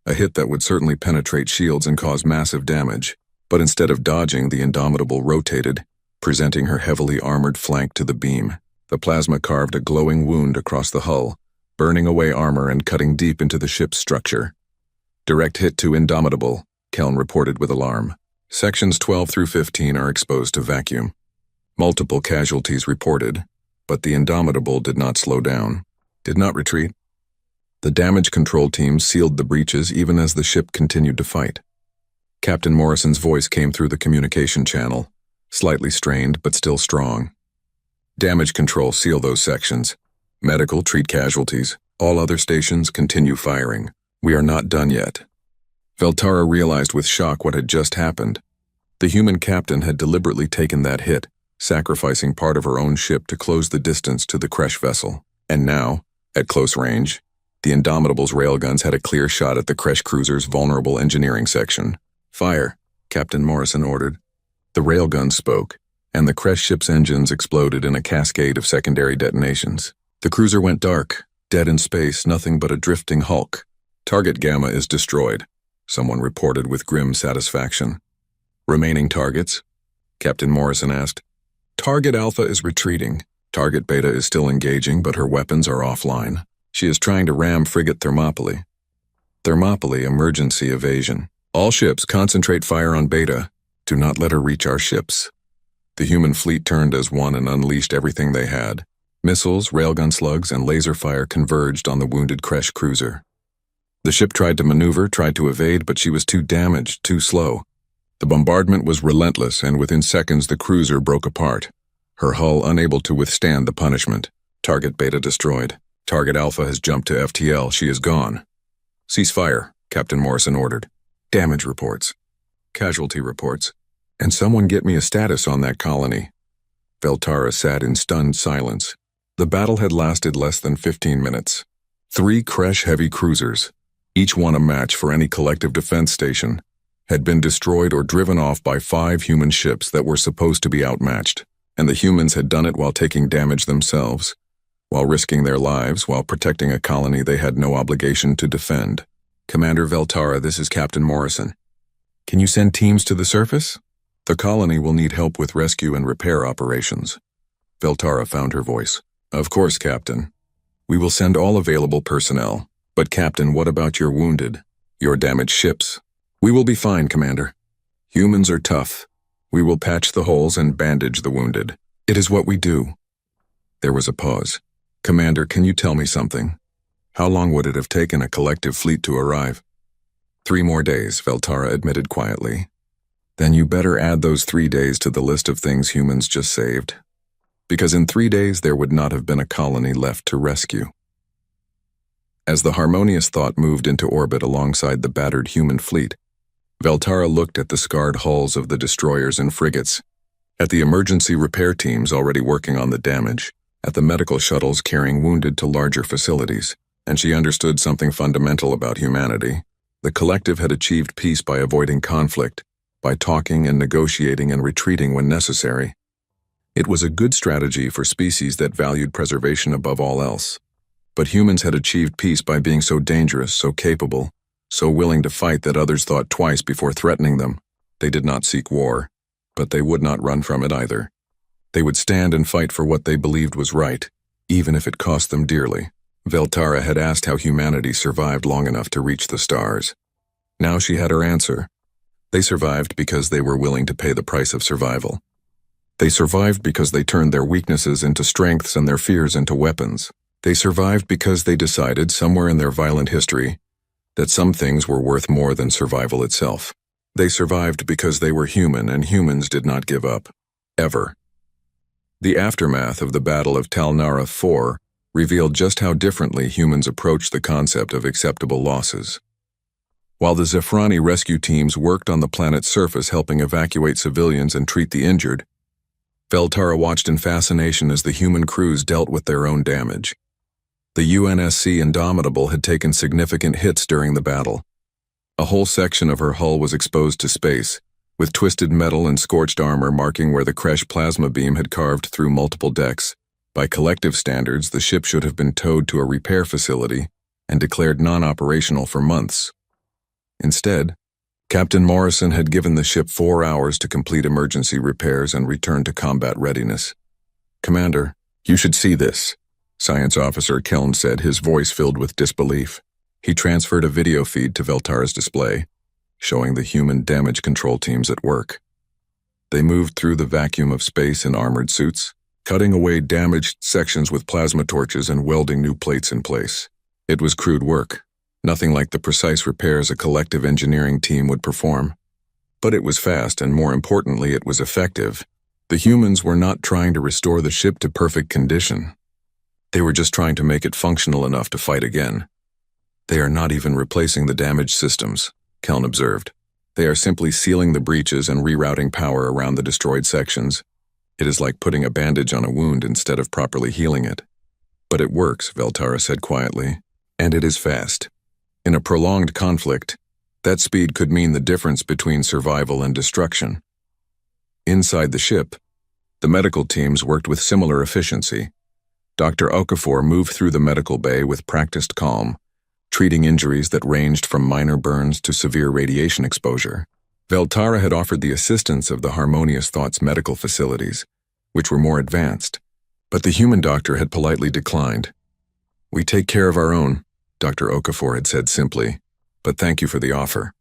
a hit that would certainly penetrate shields and cause massive damage, but instead of dodging, the Indomitable rotated, presenting her heavily armored flank to the beam. The plasma carved a glowing wound across the hull, burning away armor and cutting deep into the ship's structure. Direct hit to Indomitable, Keln reported with alarm. Sections 12 through 15 are exposed to vacuum. Multiple casualties reported, but the Indomitable did not slow down, did not retreat. The damage control team sealed the breaches even as the ship continued to fight. Captain Morrison's voice came through the communication channel, slightly strained but still strong. Damage control, seal those sections. Medical, treat casualties. All other stations, continue firing. We are not done yet. Veltara realized with shock what had just happened. The human captain had deliberately taken that hit, sacrificing part of her own ship to close the distance to the crash vessel. And now, at close range, the Indomitable's railguns had a clear shot at the crash cruiser's vulnerable engineering section. "Fire," Captain Morrison ordered. The railguns spoke, and the crash ship's engines exploded in a cascade of secondary detonations. The cruiser went dark, dead in space, nothing but a drifting hulk. "Target Gamma is destroyed," someone reported with grim satisfaction. "Remaining targets?" Captain Morrison asked. "Target Alpha is retreating. Target Beta is still engaging, but her weapons are offline. She is trying to ram frigate Thermopylae. Thermopylae emergency evasion. All ships concentrate fire on Beta. Do not let her reach our ships." The human fleet turned as one and unleashed everything they had. Missiles, railgun slugs, and laser fire converged on the wounded crash cruiser. The ship tried to maneuver, tried to evade, but she was too damaged, too slow. The bombardment was relentless, and within seconds the cruiser broke apart, her hull unable to withstand the punishment. "Target Beta destroyed. Target Alpha has jumped to FTL. She is gone." "Cease fire," Captain Morrison ordered. "Damage reports. Casualty reports. And someone get me a status on that colony." Veltara sat in stunned silence. The battle had lasted less than 15 minutes. 3 crash-heavy cruisers, each one a match for any collective defense station, had been destroyed or driven off by 5 human ships that were supposed to be outmatched, and the humans had done it while taking damage themselves, while risking their lives, while protecting a colony they had no obligation to defend. "Commander Veltara, this is Captain Morrison. Can you send teams to the surface? The colony will need help with rescue and repair operations." Veltara found her voice. "Of course, Captain. We will send all available personnel. But Captain, what about your wounded? Your damaged ships?" "We will be fine, Commander. Humans are tough. We will patch the holes and bandage the wounded. It is what we do." There was a pause. "Commander, can you tell me something? How long would it have taken a collective fleet to arrive?" 3 more days, Veltara admitted quietly. "Then you better add those 3 days to the list of things humans just saved. Because in 3 days there would not have been a colony left to rescue." As the harmonious thought moved into orbit alongside the battered human fleet, Veltara looked at the scarred hulls of the destroyers and frigates, at the emergency repair teams already working on the damage, at the medical shuttles carrying wounded to larger facilities, and she understood something fundamental about humanity. The collective had achieved peace by avoiding conflict, by talking and negotiating and retreating when necessary. It was a good strategy for species that valued preservation above all else. But humans had achieved peace by being so dangerous, so capable, so willing to fight that others thought twice before threatening them. They did not seek war, but they would not run from it either. They would stand and fight for what they believed was right, even if it cost them dearly. Veltara had asked how humanity survived long enough to reach the stars. Now she had her answer. They survived because they were willing to pay the price of survival. They survived because they turned their weaknesses into strengths and their fears into weapons. They survived because they decided, somewhere in their violent history, that some things were worth more than survival itself. They survived because they were human, and humans did not give up. Ever. The aftermath of the Battle of Talnara IV revealed just how differently humans approached the concept of acceptable losses. While the Zephrani rescue teams worked on the planet's surface helping evacuate civilians and treat the injured, Veltara watched in fascination as the human crews dealt with their own damage. The UNSC Indomitable had taken significant hits during the battle. A whole section of her hull was exposed to space, with twisted metal and scorched armor marking where the crash plasma beam had carved through multiple decks. By collective standards, the ship should have been towed to a repair facility and declared non-operational for months. Instead, Captain Morrison had given the ship 4 hours to complete emergency repairs and return to combat readiness. "Commander, you should see this," Science Officer Keln said, his voice filled with disbelief. He transferred a video feed to Veltara's display, showing the human damage control teams at work. They moved through the vacuum of space in armored suits, cutting away damaged sections with plasma torches and welding new plates in place. It was crude work, nothing like the precise repairs a collective engineering team would perform. But it was fast, and more importantly, it was effective. The humans were not trying to restore the ship to perfect condition. They were just trying to make it functional enough to fight again. They are not even replacing the damaged systems. Keln observed. They are simply sealing the breaches and rerouting power around the destroyed sections. It is like putting a bandage on a wound instead of properly healing it. But it works, Veltara said quietly. And it is fast. In a prolonged conflict, that speed could mean the difference between survival and destruction. Inside the ship, the medical teams worked with similar efficiency. Dr. Okafor moved through the medical bay with practiced calm, treating injuries that ranged from minor burns to severe radiation exposure. Veltara had offered the assistance of the Harmonious Thoughts medical facilities, which were more advanced, but the human doctor had politely declined. "We take care of our own," Dr. Okafor had said simply, "but thank you for the offer."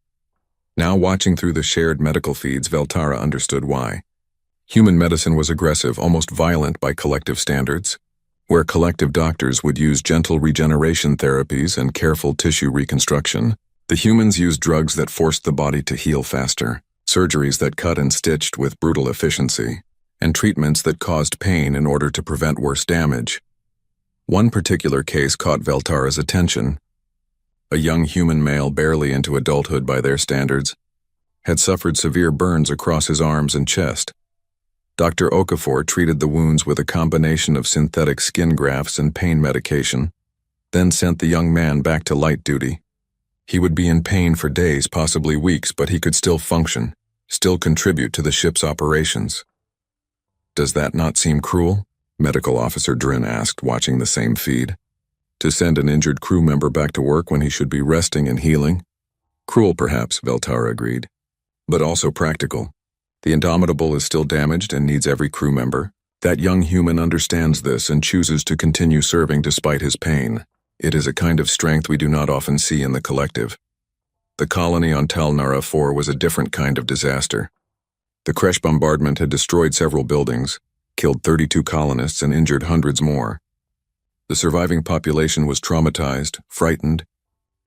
Now watching through the shared medical feeds, Veltara understood why. Human medicine was aggressive, almost violent by collective standards. Where collective doctors would use gentle regeneration therapies and careful tissue reconstruction, the humans used drugs that forced the body to heal faster, surgeries that cut and stitched with brutal efficiency, and treatments that caused pain in order to prevent worse damage. One particular case caught Veltara's attention. A young human male barely into adulthood by their standards had suffered severe burns across his arms and chest. Dr. Okafor treated the wounds with a combination of synthetic skin grafts and pain medication, then sent the young man back to light duty. He would be in pain for days, possibly weeks, but he could still function, still contribute to the ship's operations. "Does that not seem cruel?" Medical Officer Drin asked, watching the same feed. "To send an injured crew member back to work when he should be resting and healing?" "Cruel, perhaps," Veltara agreed, "but also practical. The Indomitable is still damaged and needs every crew member. That young human understands this and chooses to continue serving despite his pain. It is a kind of strength we do not often see in the collective." The colony on Tal Nara 4 was a different kind of disaster. The Kresh bombardment had destroyed several buildings, killed 32 colonists and injured hundreds more. The surviving population was traumatized, frightened,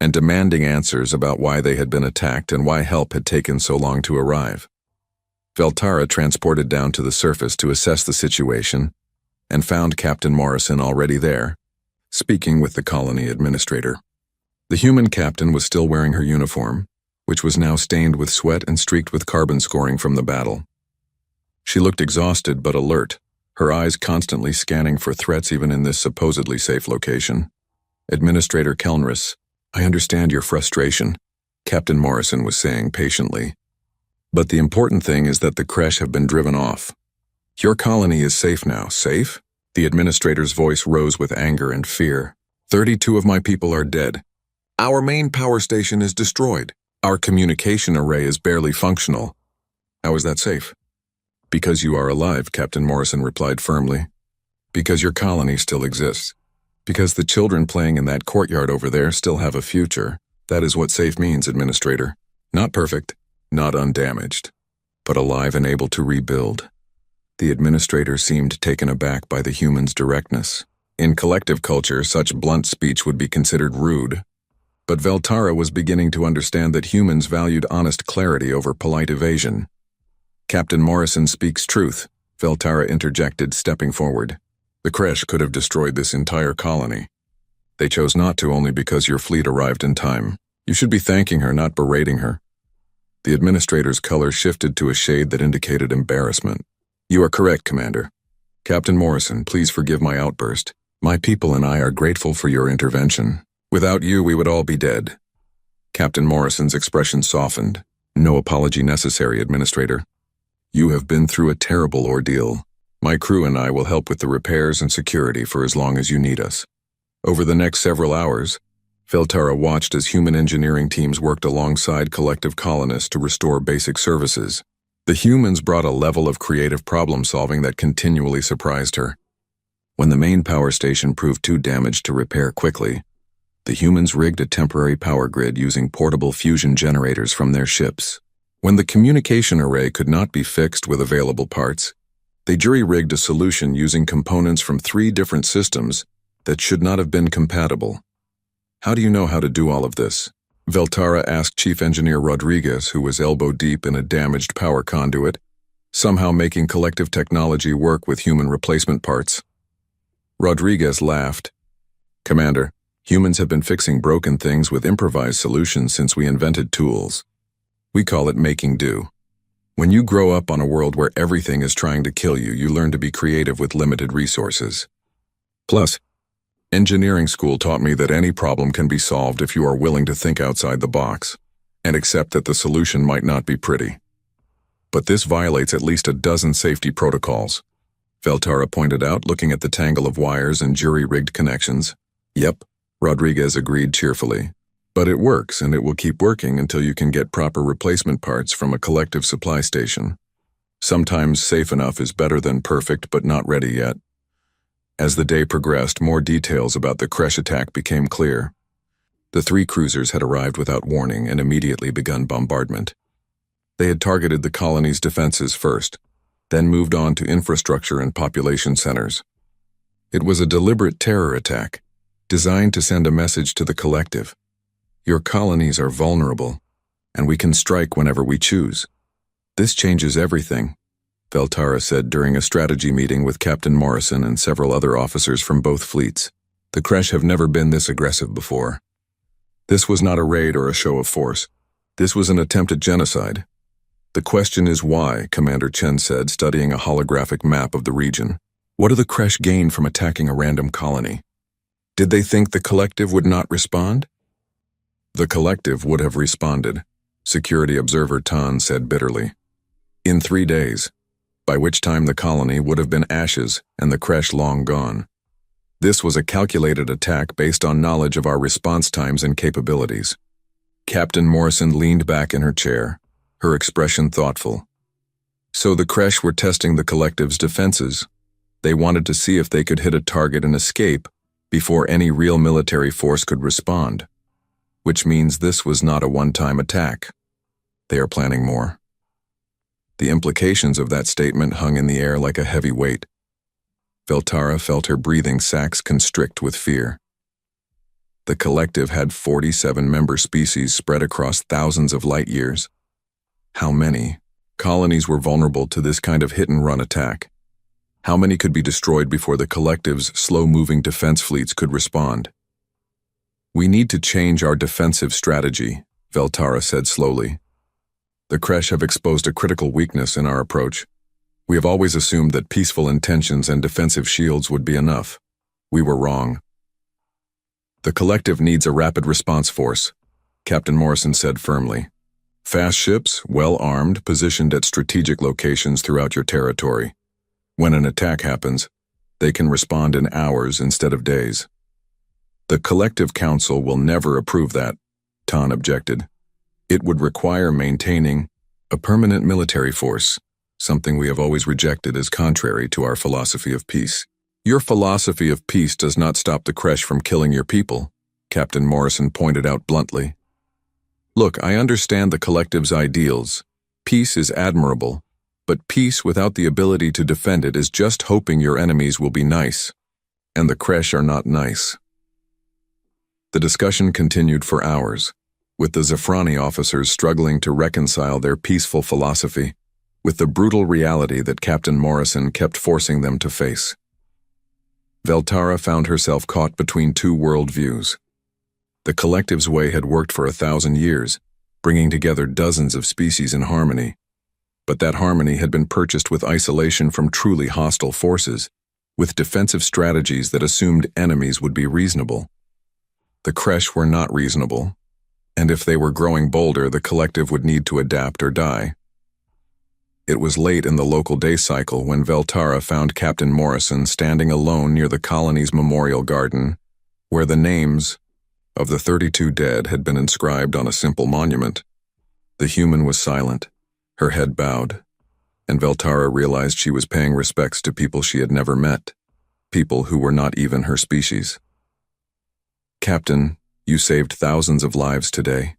and demanding answers about why they had been attacked and why help had taken so long to arrive. Veltara transported down to the surface to assess the situation and found Captain Morrison already there, speaking with the colony administrator. The human captain was still wearing her uniform, which was now stained with sweat and streaked with carbon scoring from the battle. She looked exhausted but alert, her eyes constantly scanning for threats even in this supposedly safe location. "Administrator Kelnris, I understand your frustration," Captain Morrison was saying patiently. "But the important thing is that the Kresh have been driven off. Your colony is safe now." "Safe?" The administrator's voice rose with anger and fear. 32 of my people are dead. Our main power station is destroyed. Our communication array is barely functional. How is that safe?" "Because you are alive," Captain Morrison replied firmly. "Because your colony still exists. Because the children playing in that courtyard over there still have a future. That is what safe means, Administrator. Not perfect, not undamaged, but alive and able to rebuild." The administrator seemed taken aback by the human's directness. In collective culture, such blunt speech would be considered rude. But Veltara was beginning to understand that humans valued honest clarity over polite evasion. "Captain Morrison speaks truth," Veltara interjected, stepping forward. "The Kresh could have destroyed this entire colony. They chose not to only because your fleet arrived in time. You should be thanking her, not berating her." The administrator's color shifted to a shade that indicated embarrassment. "You are correct, Commander. Captain Morrison, please forgive my outburst. My people and I are grateful for your intervention. Without you, we would all be dead." Captain Morrison's expression softened. "No apology necessary, Administrator. You have been through a terrible ordeal. My crew and I will help with the repairs and security for as long as you need us." Over the next several hours, Veltara watched as human engineering teams worked alongside collective colonists to restore basic services. The humans brought a level of creative problem-solving that continually surprised her. When the main power station proved too damaged to repair quickly, the humans rigged a temporary power grid using portable fusion generators from their ships. When the communication array could not be fixed with available parts, they jury-rigged a solution using components from 3 different systems that should not have been compatible. "How do you know how to do all of this?" Veltara asked Chief Engineer Rodriguez, who was elbow-deep in a damaged power conduit, somehow making collective technology work with human replacement parts. Rodriguez laughed. "Commander, Humans have been fixing broken things with improvised solutions since we invented tools. We call it making do. When you grow up on a world where everything is trying to kill you, you learn to be creative with limited resources. Plus, engineering school taught me that any problem can be solved if you are willing to think outside the box and accept that the solution might not be pretty. But this violates at least a dozen safety protocols, Veltara pointed out, looking at the tangle of wires and jury-rigged connections. Yep, Rodriguez agreed cheerfully. But it works, and it will keep working until you can get proper replacement parts from a collective supply station. Sometimes safe enough is better than perfect, but not ready yet. As the day progressed, more details about the Kresh attack became clear. The 3 cruisers had arrived without warning and immediately begun bombardment. They had targeted the colony's defenses first, then moved on to infrastructure and population centers. It was a deliberate terror attack, designed to send a message to the collective. Your colonies are vulnerable, and we can strike whenever we choose. This changes everything, Veltara said during a strategy meeting with Captain Morrison and several other officers from both fleets. The Kresh have never been this aggressive before. This was not a raid or a show of force. This was an attempted genocide. The question is why, Commander Chen said, studying a holographic map of the region. What do the Kresh gain from attacking a random colony? Did they think the collective would not respond? The collective would have responded, Security Observer Tan said bitterly. In 3 days, by which time the colony would have been ashes and the Kresh long gone. This was a calculated attack based on knowledge of our response times and capabilities. Captain Morrison leaned back in her chair, her expression thoughtful. So the Kresh were testing the collective's defenses. They wanted to see if they could hit a target and escape before any real military force could respond. Which means this was not a one-time attack. They are planning more. The implications of that statement hung in the air like a heavy weight. Veltara felt her breathing sacs constrict with fear. The collective had 47 member species spread across thousands of light years. How many colonies were vulnerable to this kind of hit-and-run attack? How many could be destroyed before the collective's slow-moving defense fleets could respond? We need to change our defensive strategy, Veltara said slowly. The Kresh have exposed a critical weakness in our approach. We have always assumed that peaceful intentions and defensive shields would be enough. We were wrong. The collective needs a rapid response force, Captain Morrison said firmly. Fast ships, well-armed, positioned at strategic locations throughout your territory. When an attack happens, they can respond in hours instead of days. The Collective Council will never approve that, Tan objected. It would require maintaining a permanent military force, something we have always rejected as contrary to our philosophy of peace. Your philosophy of peace does not stop the Kresh from killing your people, Captain Morrison pointed out bluntly. Look, I understand the Collective's ideals. Peace is admirable, but peace without the ability to defend it is just hoping your enemies will be nice. And the Kresh are not nice. The discussion continued for hours, with the Zafrani officers struggling to reconcile their peaceful philosophy with the brutal reality that Captain Morrison kept forcing them to face. Veltara found herself caught between 2 worldviews. The Collective's way had worked for 1,000 years, bringing together dozens of species in harmony. But that harmony had been purchased with isolation from truly hostile forces, with defensive strategies that assumed enemies would be reasonable. The Kresh were not reasonable, and if they were growing bolder, the Collective would need to adapt or die. It was late in the local day cycle when Veltara found Captain Morrison standing alone near the colony's memorial garden, where the names of the 32 dead had been inscribed on a simple monument. The human was silent, her head bowed, and Veltara realized she was paying respects to people she had never met, people who were not even her species. Captain, you saved thousands of lives today,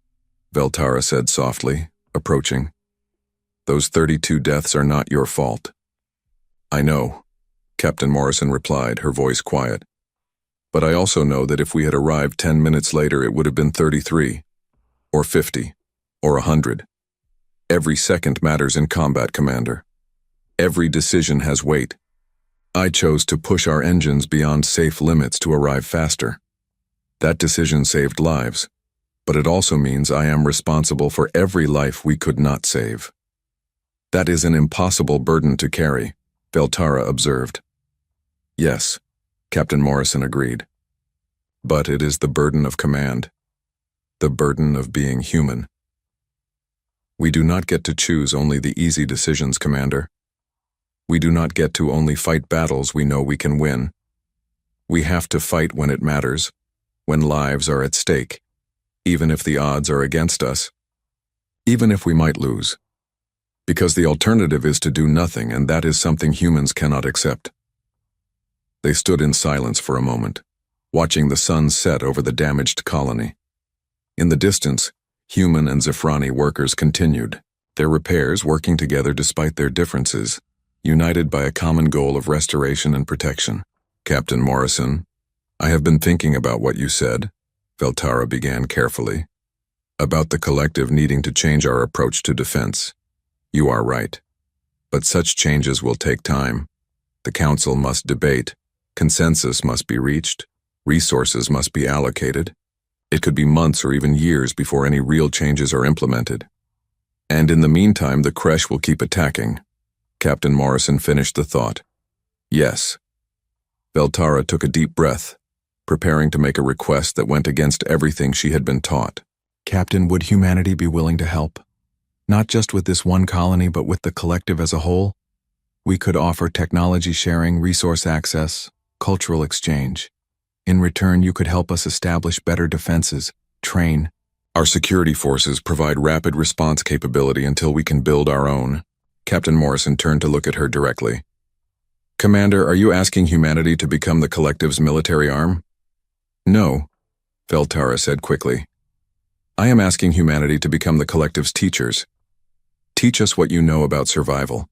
Veltara said softly, approaching. Those 32 deaths are not your fault. I know, Captain Morrison replied, her voice quiet. But I also know that if we had arrived 10 minutes later, it would have been 33, or 50, or 100. Every second matters in combat, Commander. Every decision has weight. I chose to push our engines beyond safe limits to arrive faster. That decision saved lives, but it also means I am responsible for every life we could not save. That is an impossible burden to carry, Veltara observed. Yes, Captain Morrison agreed. But it is the burden of command, the burden of being human. We do not get to choose only the easy decisions, Commander. We do not get to only fight battles we know we can win. We have to fight when it matters, when lives are at stake, even if the odds are against us, even if we might lose. Because the alternative is to do nothing, and that is something humans cannot accept. They stood in silence for a moment, watching the sun set over the damaged colony. In the distance, human and Zafrani workers continued, their repairs working together despite their differences, united by a common goal of restoration and protection. Captain Morrison, I have been thinking about what you said, Veltara began carefully, about the collective needing to change our approach to defense. You are right. But such changes will take time. The Council must debate, consensus must be reached, resources must be allocated. It could be months or even years before any real changes are implemented. And in the meantime, the Kresh will keep attacking. Captain Morrison finished the thought. Yes. Veltara took a deep breath, preparing to make a request that went against everything she had been taught. Captain, would humanity be willing to help? Not just with this one colony, but with the collective as a whole? We could offer technology sharing, resource access, cultural exchange. In return, you could help us establish better defenses, train. Our security forces provide rapid response capability until we can build our own. Captain Morrison turned to look at her directly. Commander, are you asking humanity to become the collective's military arm? No, Veltara said quickly. I am asking humanity to become the collective's teachers. Teach us what you know about survival,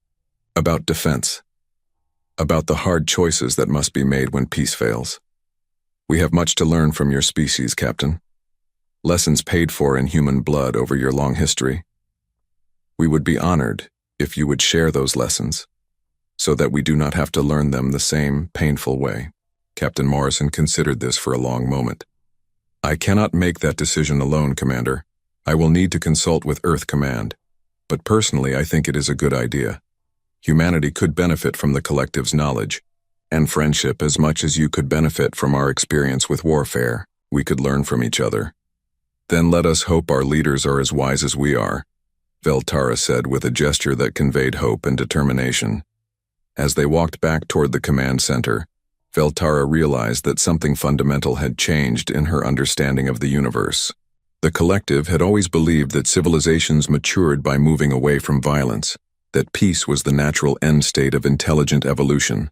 about defense, about the hard choices that must be made when peace fails. We have much to learn from your species, Captain. Lessons paid for in human blood over your long history. We would be honored if you would share those lessons, so that we do not have to learn them the same painful way. Captain Morrison considered this for a long moment. I cannot make that decision alone, Commander. I will need to consult with Earth Command. But personally, I think it is a good idea. Humanity could benefit from the collective's knowledge and friendship as much as you could benefit from our experience with warfare. We could learn from each other. Then let us hope our leaders are as wise as we are, Veltara said with a gesture that conveyed hope and determination. As they walked back toward the command center, Veltara realized that something fundamental had changed in her understanding of the universe. The collective had always believed that civilizations matured by moving away from violence, that peace was the natural end state of intelligent evolution.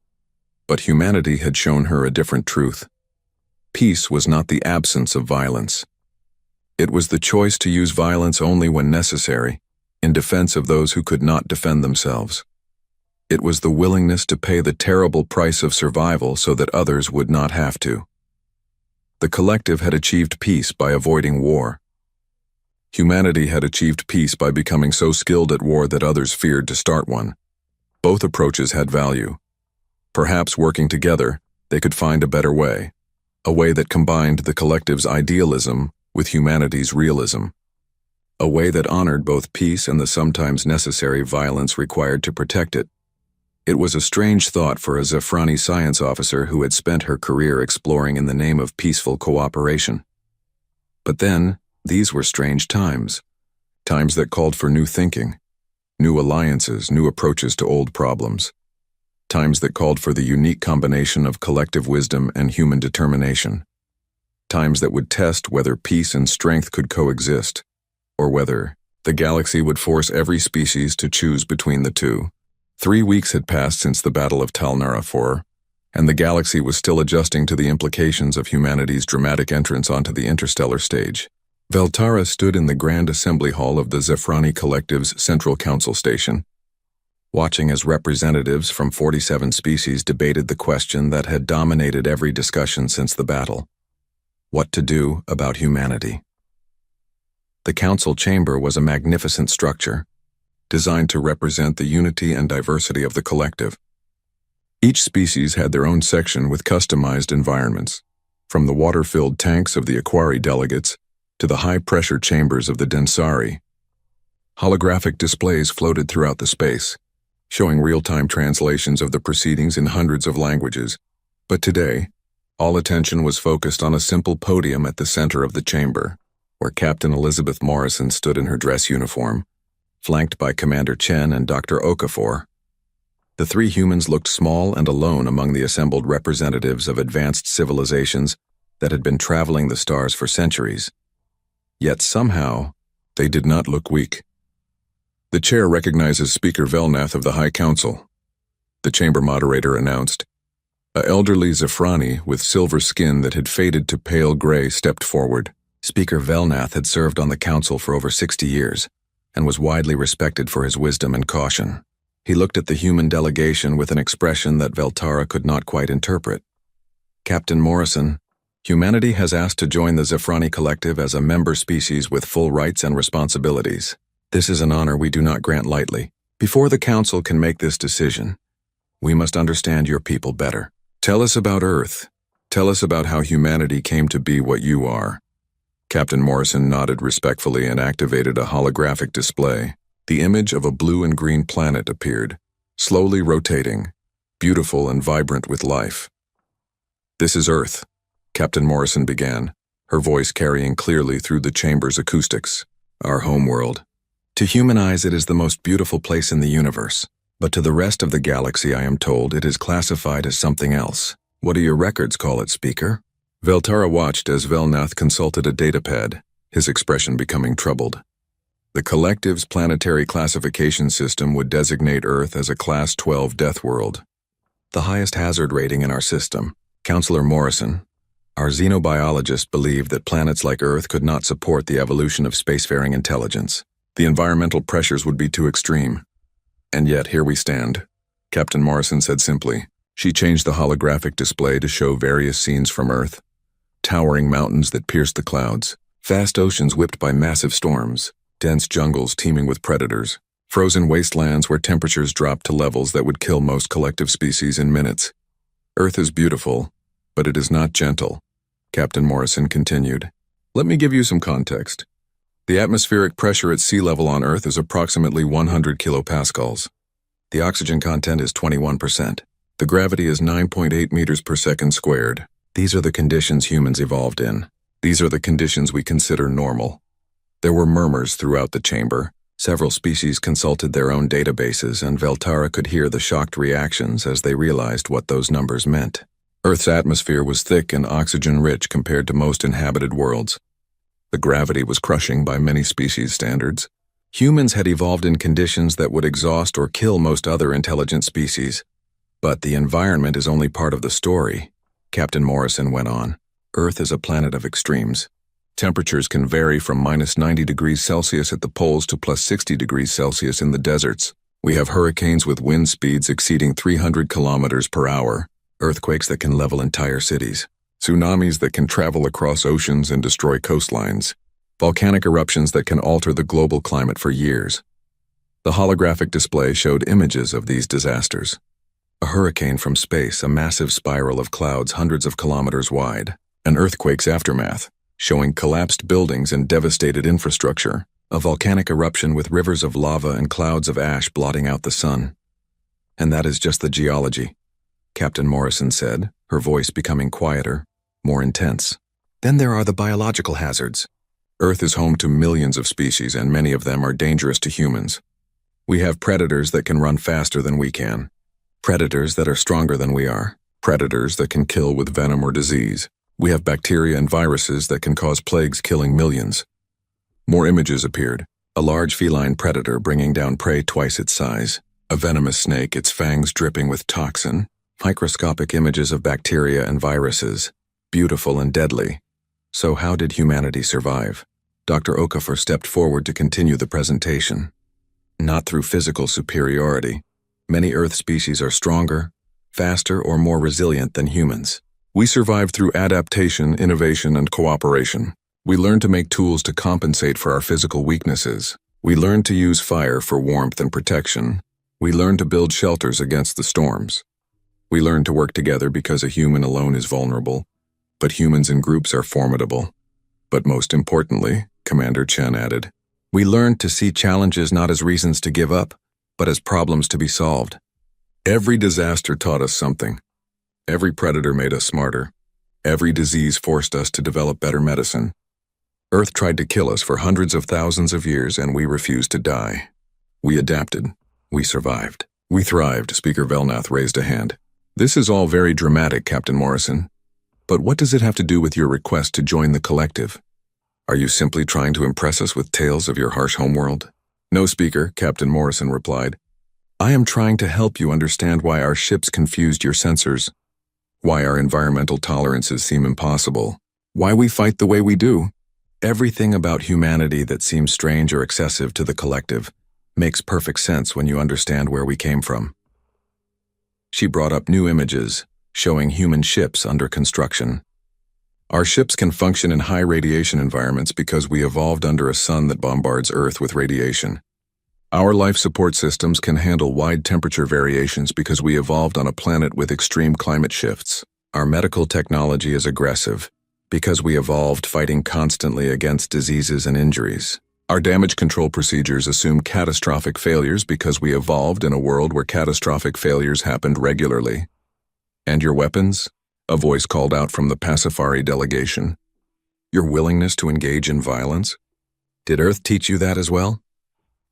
But humanity had shown her a different truth. Peace was not the absence of violence. It was the choice to use violence only when necessary, in defense of those who could not defend themselves. It was the willingness to pay the terrible price of survival so that others would not have to. The collective had achieved peace by avoiding war. Humanity had achieved peace by becoming so skilled at war that others feared to start one. Both approaches had value. Perhaps working together, they could find a better way, a way that combined the collective's idealism with humanity's realism, a way that honored both peace and the sometimes necessary violence required to protect it. It was a strange thought for a Zafrani science officer who had spent her career exploring in the name of peaceful cooperation. But then, these were strange times, times that called for new thinking, new alliances, new approaches to old problems, times that called for the unique combination of collective wisdom and human determination, times that would test whether peace and strength could coexist, or whether the galaxy would force every species to choose between the two. 3 weeks had passed since the Battle of Talnara IV, and the galaxy was still adjusting to the implications of humanity's dramatic entrance onto the interstellar stage. Veltara stood in the Grand Assembly Hall of the Zafrani Collective's Central Council Station, watching as representatives from 47 species debated the question that had dominated every discussion since the battle: what to do about humanity. The council chamber was a magnificent structure, designed to represent the unity and diversity of the collective. Each species had their own section with customized environments, from the water-filled tanks of the Aquari delegates to the high-pressure chambers of the Densari. Holographic displays floated throughout the space, showing real-time translations of the proceedings in hundreds of languages. But today, all attention was focused on a simple podium at the center of the chamber, where Captain Elizabeth Morrison stood in her dress uniform, flanked by Commander Chen and Dr. Okafor. The three humans looked small and alone among the assembled representatives of advanced civilizations that had been traveling the stars for centuries. Yet somehow, they did not look weak. The chair recognizes Speaker Velnath of the High Council. The chamber moderator announced. A elderly Zafrani with silver skin that had faded to pale gray stepped forward. Speaker Velnath had served on the council for over 60 years and was widely respected for his wisdom and caution. He looked at the human delegation with an expression that Veltara could not quite interpret. Captain Morrison, humanity has asked to join the Zafrani Collective as a member species with full rights and responsibilities. This is an honor we do not grant lightly. Before the Council can make this decision, we must understand your people better. Tell us about Earth. Tell us about how humanity came to be what you are. Captain Morrison nodded respectfully and activated a holographic display. The image of a blue and green planet appeared, slowly rotating, beautiful and vibrant with life. This is Earth, Captain Morrison began, her voice carrying clearly through the chamber's acoustics. Our homeworld. To human eyes, it is the most beautiful place in the universe, but to the rest of the galaxy, I am told, it is classified as something else. What do your records call it, Speaker? Veltara watched as Velnath consulted a datapad, his expression becoming troubled. The Collective's planetary classification system would designate Earth as a Class 12 death world, the highest hazard rating in our system. Counselor Morrison, our xenobiologists believed that planets like Earth could not support the evolution of spacefaring intelligence. The environmental pressures would be too extreme. And yet, here we stand, Captain Morrison said simply. She changed the holographic display to show various scenes from Earth. Towering mountains that pierced the clouds, vast oceans whipped by massive storms, dense jungles teeming with predators, frozen wastelands where temperatures dropped to levels that would kill most collective species in minutes. Earth is beautiful, but it is not gentle, Captain Morrison continued. Let me give you some context. The atmospheric pressure at sea level on Earth is approximately 100 kilopascals. The oxygen content is 21%. The gravity is 9.8 meters per second squared. These are the conditions humans evolved in. These are the conditions we consider normal. There were murmurs throughout the chamber. Several species consulted their own databases, and Veltara could hear the shocked reactions as they realized what those numbers meant. Earth's atmosphere was thick and oxygen-rich compared to most inhabited worlds. The gravity was crushing by many species standards. Humans had evolved in conditions that would exhaust or kill most other intelligent species. But the environment is only part of the story, Captain Morrison went on. Earth is a planet of extremes. Temperatures can vary from minus 90 degrees Celsius at the poles to plus 60 degrees Celsius in the deserts. We have hurricanes with wind speeds exceeding 300 kilometers per hour, earthquakes that can level entire cities, tsunamis that can travel across oceans and destroy coastlines, volcanic eruptions that can alter the global climate for years. The holographic display showed images of these disasters. A hurricane from space, a massive spiral of clouds hundreds of kilometers wide, an earthquake's aftermath, showing collapsed buildings and devastated infrastructure, a volcanic eruption with rivers of lava and clouds of ash blotting out the sun. And that is just the geology, Captain Morrison said, her voice becoming quieter, more intense. Then there are the biological hazards. Earth is home to millions of species, and many of them are dangerous to humans. We have predators that can run faster than we can. Predators that are stronger than we are. Predators that can kill with venom or disease. We have bacteria and viruses that can cause plagues killing millions. More images appeared. A large feline predator bringing down prey twice its size. A venomous snake, its fangs dripping with toxin. Microscopic images of bacteria and viruses. Beautiful and deadly. So how did humanity survive? Dr. Okafor stepped forward to continue the presentation. Not through physical superiority. Many Earth species are stronger, faster, or more resilient than humans. We survive through adaptation, innovation, and cooperation. We learn to make tools to compensate for our physical weaknesses. We learn to use fire for warmth and protection. We learn to build shelters against the storms. We learn to work together because a human alone is vulnerable, but humans in groups are formidable. But most importantly, Commander Chen added, we learned to see challenges not as reasons to give up, but as problems to be solved. Every disaster taught us something. Every predator made us smarter. Every disease forced us to develop better medicine. Earth tried to kill us for hundreds of thousands of years, and we refused to die. We adapted. We survived. We thrived. Speaker Velnath raised a hand. This is all very dramatic, Captain Morrison. But what does it have to do with your request to join the collective? Are you simply trying to impress us with tales of your harsh homeworld? No, Speaker, Captain Morrison replied. I am trying to help you understand why our ships confused your sensors, why our environmental tolerances seem impossible, why we fight the way we do. Everything about humanity that seems strange or excessive to the collective makes perfect sense when you understand where we came from. She brought up new images, showing human ships under construction. Our ships can function in high radiation environments because we evolved under a sun that bombards Earth with radiation. Our life support systems can handle wide temperature variations because we evolved on a planet with extreme climate shifts. Our medical technology is aggressive because we evolved fighting constantly against diseases and injuries. Our damage control procedures assume catastrophic failures because we evolved in a world where catastrophic failures happened regularly. And your weapons? A voice called out from the Pacifari delegation. Your willingness to engage in violence? Did Earth teach you that as well?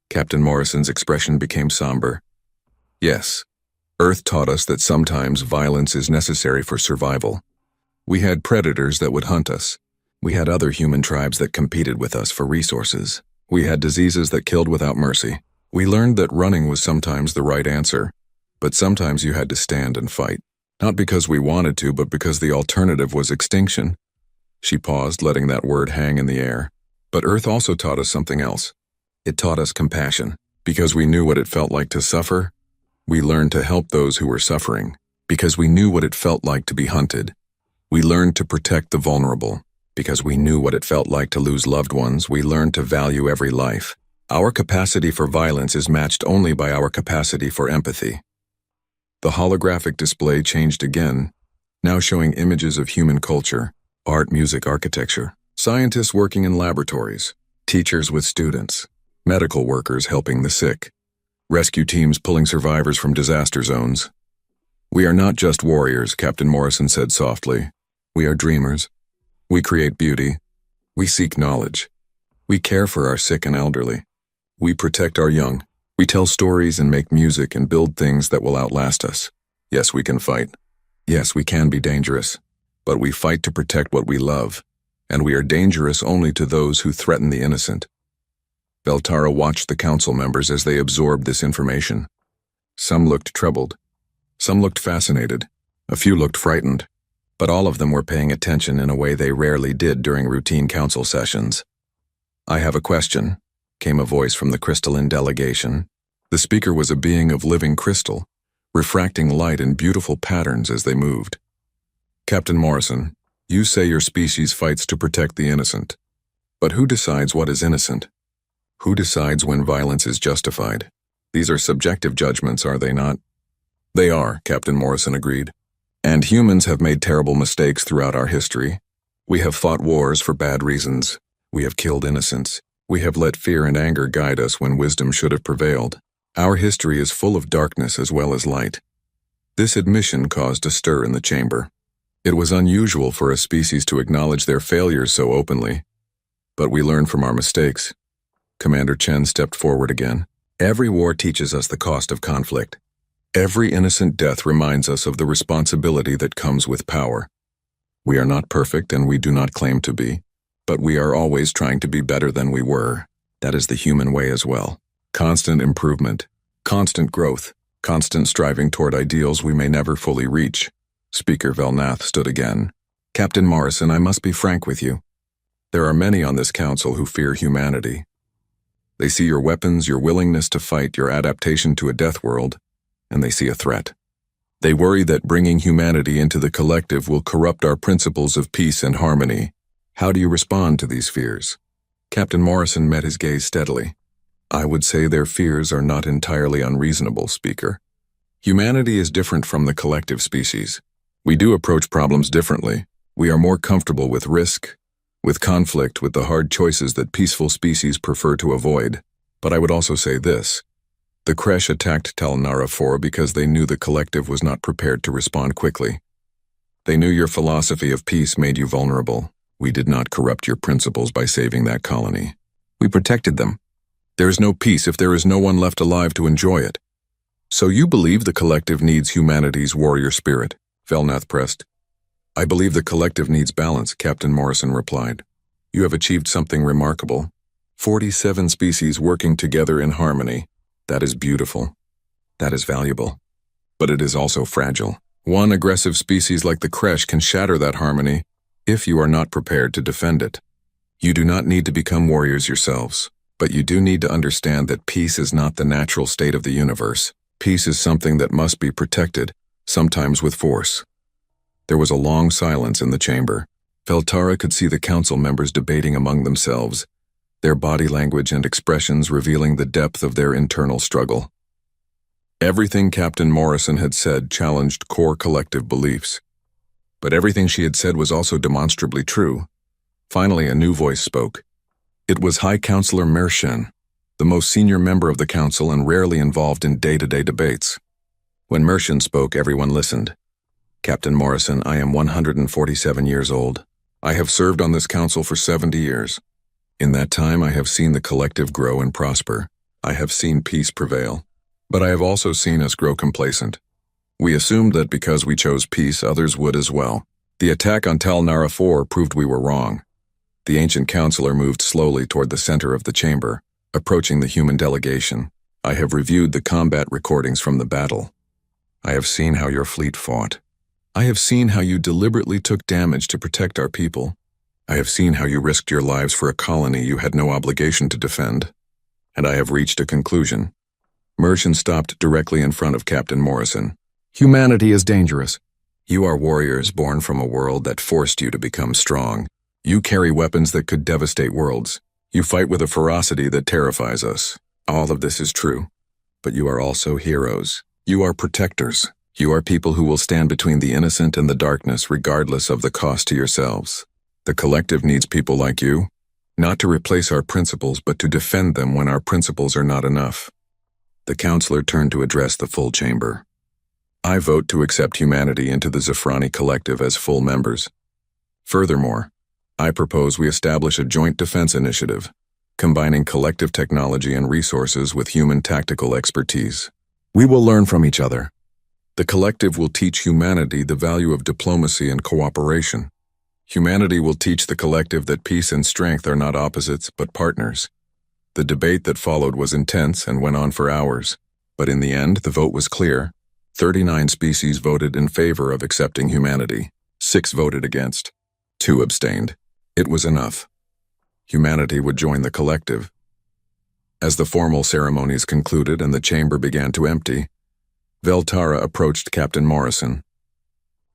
Captain Morrison's expression became somber. Yes, Earth taught us that sometimes violence is necessary for survival. We had predators that would hunt us. We had other human tribes that competed with us for resources. We had diseases that killed without mercy. We learned that running was sometimes the right answer, but sometimes you had to stand and fight. Not because we wanted to, but because the alternative was extinction. She paused, letting that word hang in the air. But Earth also taught us something else. It taught us compassion. Because we knew what it felt like to suffer, we learned to help those who were suffering. Because we knew what it felt like to be hunted, we learned to protect the vulnerable. Because we knew what it felt like to lose loved ones, we learned to value every life. Our capacity for violence is matched only by our capacity for empathy. The holographic display changed again, now showing images of human culture, art, music, architecture, scientists working in laboratories, teachers with students, medical workers helping the sick, rescue teams pulling survivors from disaster zones. We are not just warriors, Captain Morrison said softly. We are dreamers. We create beauty. We seek knowledge. We care for our sick and elderly. We protect our young. We tell stories and make music and build things that will outlast us. Yes, we can fight. Yes, we can be dangerous. But we fight to protect what we love, and we are dangerous only to those who threaten the innocent. Veltara watched the council members as they absorbed this information. Some looked troubled. Some looked fascinated. A few looked frightened. But all of them were paying attention in a way they rarely did during routine council sessions. I have a question, came a voice from the crystalline delegation. The speaker was a being of living crystal, refracting light in beautiful patterns as they moved. Captain Morrison, you say your species fights to protect the innocent. But who decides what is innocent? Who decides when violence is justified? These are subjective judgments, are they not? They are, Captain Morrison agreed. And humans have made terrible mistakes throughout our history. We have fought wars for bad reasons. We have killed innocents. We have let fear and anger guide us when wisdom should have prevailed. Our history is full of darkness as well as light. This admission caused a stir in the chamber. It was unusual for a species to acknowledge their failures so openly. But we learn from our mistakes. Commander Chen stepped forward again. Every war teaches us the cost of conflict. Every innocent death reminds us of the responsibility that comes with power. We are not perfect and we do not claim to be, but we are always trying to be better than we were. That is the human way as well. Constant improvement, constant growth, constant striving toward ideals we may never fully reach. Speaker Velnath stood again. Captain Morrison, I must be frank with you. There are many on this council who fear humanity. They see your weapons, your willingness to fight, your adaptation to a death world, and they see a threat. They worry that bringing humanity into the collective will corrupt our principles of peace and harmony. How do you respond to these fears? Captain Morrison met his gaze steadily. I would say their fears are not entirely unreasonable, Speaker. Humanity is different from the collective species. We do approach problems differently. We are more comfortable with risk, with conflict, with the hard choices that peaceful species prefer to avoid. But I would also say this. The Kresh attacked Talnara 4 because they knew the collective was not prepared to respond quickly. They knew your philosophy of peace made you vulnerable. We did not corrupt your principles by saving that colony. We protected them. There is no peace if there is no one left alive to enjoy it. So you believe the collective needs humanity's warrior spirit? Velnath pressed. I believe the collective needs balance, Captain Morrison replied. You have achieved something remarkable. 47 species working together in harmony. That is beautiful. That is valuable. But it is also fragile. One aggressive species like the Kresh can shatter that harmony if you are not prepared to defend it. You do not need to become warriors yourselves, but you do need to understand that peace is not the natural state of the universe. Peace is something that must be protected, sometimes with force. There was a long silence in the chamber. Veltara could see the council members debating among themselves, their body language and expressions revealing the depth of their internal struggle. Everything Captain Morrison had said challenged core collective beliefs. But everything she had said was also demonstrably true. Finally, a new voice spoke. It was High Counselor Mershen, the most senior member of the council and rarely involved in day-to-day debates. When Mershen spoke, everyone listened. Captain Morrison, I am 147 years old. I have served on this council for 70 years. In that time, I have seen the collective grow and prosper. I have seen peace prevail. But I have also seen us grow complacent. We assumed that because we chose peace, others would as well. The attack on Talnara 4 proved we were wrong. The ancient counselor moved slowly toward the center of the chamber, approaching the human delegation. I have reviewed the combat recordings from the battle. I have seen how your fleet fought. I have seen how you deliberately took damage to protect our people. I have seen how you risked your lives for a colony you had no obligation to defend. And I have reached a conclusion. Mershen stopped directly in front of Captain Morrison. Humanity is dangerous. You are warriors born from a world that forced you to become strong. You carry weapons that could devastate worlds. You fight with a ferocity that terrifies us. All of this is true. But you are also heroes. You are protectors. You are people who will stand between the innocent and the darkness regardless of the cost to yourselves. The collective needs people like you, not to replace our principles but to defend them when our principles are not enough. The counselor turned to address the full chamber. I vote to accept humanity into the Zafrani collective as full members. Furthermore, I propose we establish a joint defense initiative, combining collective technology and resources with human tactical expertise. We will learn from each other. The collective will teach humanity the value of diplomacy and cooperation. Humanity will teach the collective that peace and strength are not opposites but partners. The debate that followed was intense and went on for hours, but in the end the vote was clear. 39 species voted in favor of accepting humanity. 6 voted against. 2 abstained. It was enough. Humanity would join the collective. As the formal ceremonies concluded and the chamber began to empty, Veltara approached Captain Morrison.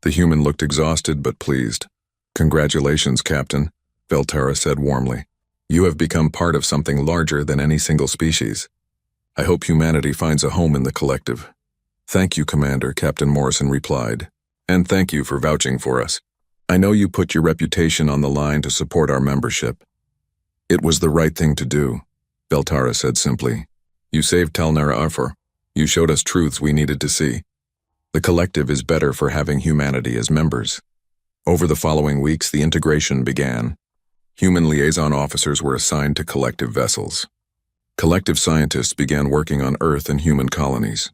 The human looked exhausted but pleased. Congratulations, Captain, Veltara said warmly. You have become part of something larger than any single species. I hope humanity finds a home in the collective. Thank you, Commander, Captain Morrison replied. And thank you for vouching for us. I know you put your reputation on the line to support our membership. It was the right thing to do, Veltara said simply. You saved Talnara Arfor. You showed us truths we needed to see. The collective is better for having humanity as members. Over the following weeks, the integration began. Human liaison officers were assigned to collective vessels. Collective scientists began working on Earth and human colonies.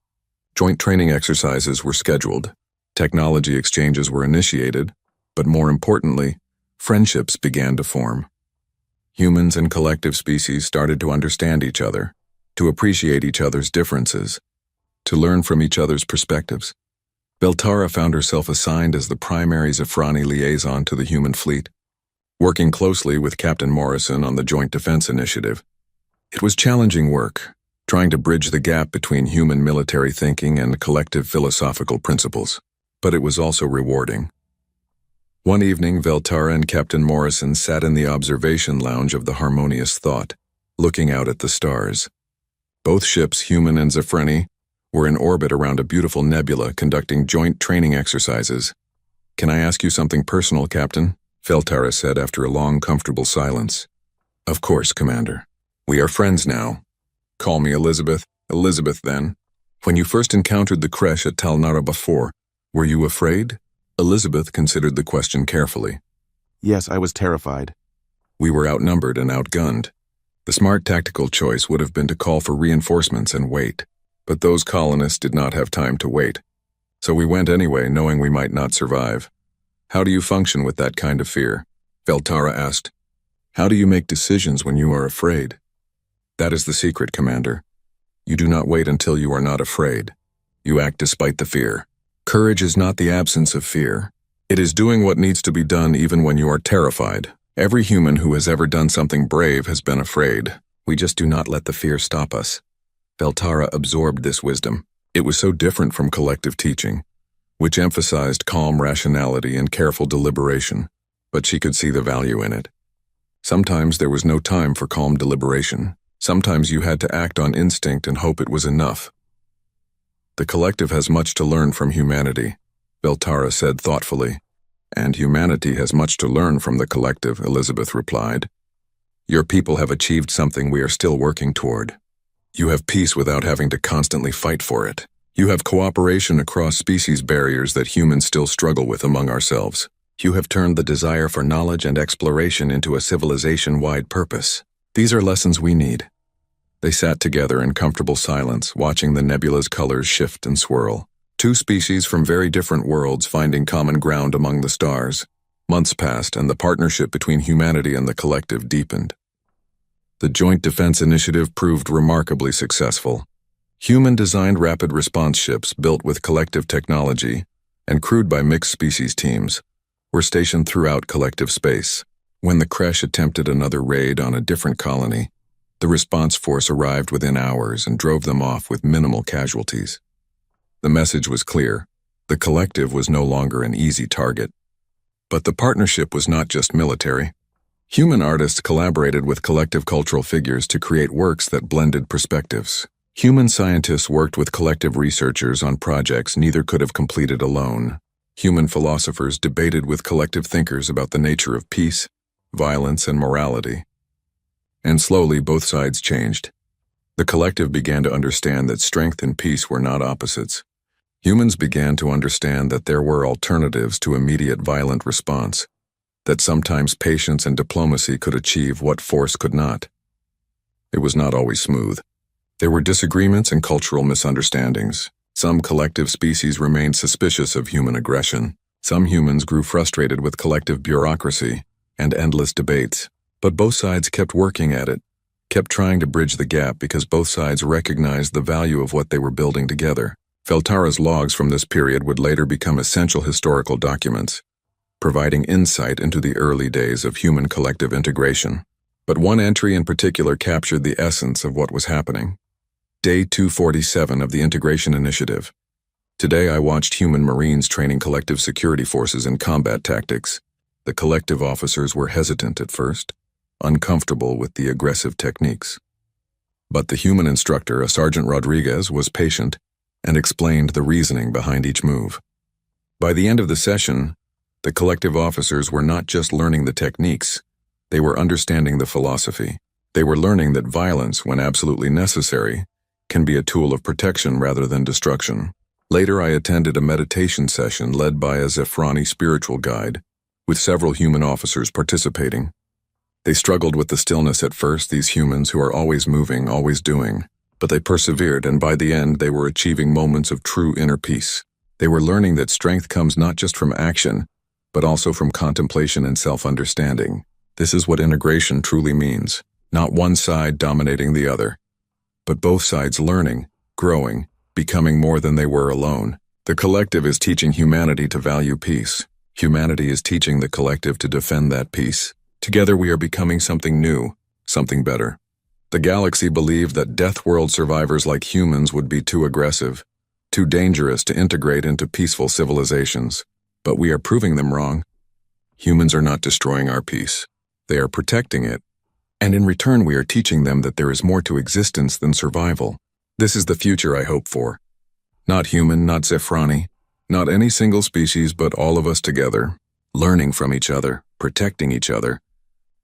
Joint training exercises were scheduled. Technology exchanges were initiated, but more importantly, friendships began to form. Humans and collective species started to understand each other, to appreciate each other's differences, to learn from each other's perspectives. Veltara found herself assigned as the primary Zafrani liaison to the human fleet, working closely with Captain Morrison on the Joint Defense Initiative. It was challenging work, trying to bridge the gap between human military thinking and collective philosophical principles, but it was also rewarding. One evening, Veltara and Captain Morrison sat in the observation lounge of the Harmonious Thought, looking out at the stars. Both ships, Human and Zafreni, were in orbit around a beautiful nebula conducting joint training exercises. Can I ask you something personal, Captain? Feltara said after a long, comfortable silence. Of course, Commander. We are friends now. Call me Elizabeth. Elizabeth, then. When you first encountered the creche at Talnara before, were you afraid? Elizabeth considered the question carefully. Yes, I was terrified. We were outnumbered and outgunned. The smart tactical choice would have been to call for reinforcements and wait. But those colonists did not have time to wait. So we went anyway, knowing we might not survive. How do you function with that kind of fear? Feltara asked. How do you make decisions when you are afraid? That is the secret, Commander. You do not wait until you are not afraid. You act despite the fear. Courage is not the absence of fear. It is doing what needs to be done even when you are terrified. Every human who has ever done something brave has been afraid. We just do not let the fear stop us. Feltara absorbed this wisdom. It was so different from collective teaching, which emphasized calm rationality and careful deliberation, but she could see the value in it. Sometimes there was no time for calm deliberation. Sometimes you had to act on instinct and hope it was enough. The collective has much to learn from humanity, Feltara said thoughtfully. And humanity has much to learn from the collective, Elizabeth replied. Your people have achieved something we are still working toward. You have peace without having to constantly fight for it. You have cooperation across species barriers that humans still struggle with among ourselves. You have turned the desire for knowledge and exploration into a civilization-wide purpose. These are lessons we need. They sat together in comfortable silence, watching the nebula's colors shift and swirl. Two species from very different worlds finding common ground among the stars. Months passed, and the partnership between humanity and the collective deepened. The Joint Defense Initiative proved remarkably successful. Human-designed rapid response ships built with collective technology and crewed by mixed-species teams were stationed throughout collective space. When the creche attempted another raid on a different colony, the response force arrived within hours and drove them off with minimal casualties. The message was clear. The collective was no longer an easy target. But the partnership was not just military. Human artists collaborated with collective cultural figures to create works that blended perspectives. Human scientists worked with collective researchers on projects neither could have completed alone. Human philosophers debated with collective thinkers about the nature of peace, violence, and morality. And slowly both sides changed. The collective began to understand that strength and peace were not opposites. Humans began to understand that there were alternatives to immediate violent response, that sometimes patience and diplomacy could achieve what force could not. It was not always smooth. There were disagreements and cultural misunderstandings. Some collective species remained suspicious of human aggression. Some humans grew frustrated with collective bureaucracy and endless debates. But both sides kept working at it, kept trying to bridge the gap because both sides recognized the value of what they were building together. Feltara's logs from this period would later become essential historical documents, providing insight into the early days of human collective integration. But one entry in particular captured the essence of what was happening. Day 247 of the Integration Initiative. Today I watched human Marines training collective security forces in combat tactics. The collective officers were hesitant at first, uncomfortable with the aggressive techniques. But the human instructor, a Sergeant Rodriguez, was patient and explained the reasoning behind each move. By the end of the session, the collective officers were not just learning the techniques, they were understanding the philosophy. They were learning that violence, when absolutely necessary, can be a tool of protection rather than destruction. Later I attended a meditation session led by a Zephrani spiritual guide, with several human officers participating. They struggled with the stillness at first, these humans who are always moving, always doing. But they persevered, and by the end they were achieving moments of true inner peace. They were learning that strength comes not just from action, but also from contemplation and self-understanding. This is what integration truly means. Not one side dominating the other, but both sides learning, growing, becoming more than they were alone. The collective is teaching humanity to value peace. Humanity is teaching the collective to defend that peace. Together we are becoming something new, something better. The galaxy believed that Death World survivors like humans would be too aggressive, too dangerous to integrate into peaceful civilizations. But we are proving them wrong. Humans are not destroying our peace. They are protecting it. And in return we are teaching them that there is more to existence than survival. This is the future I hope for. Not human, not Zephrani, Not any single species, but all of us together, learning from each other, protecting each other,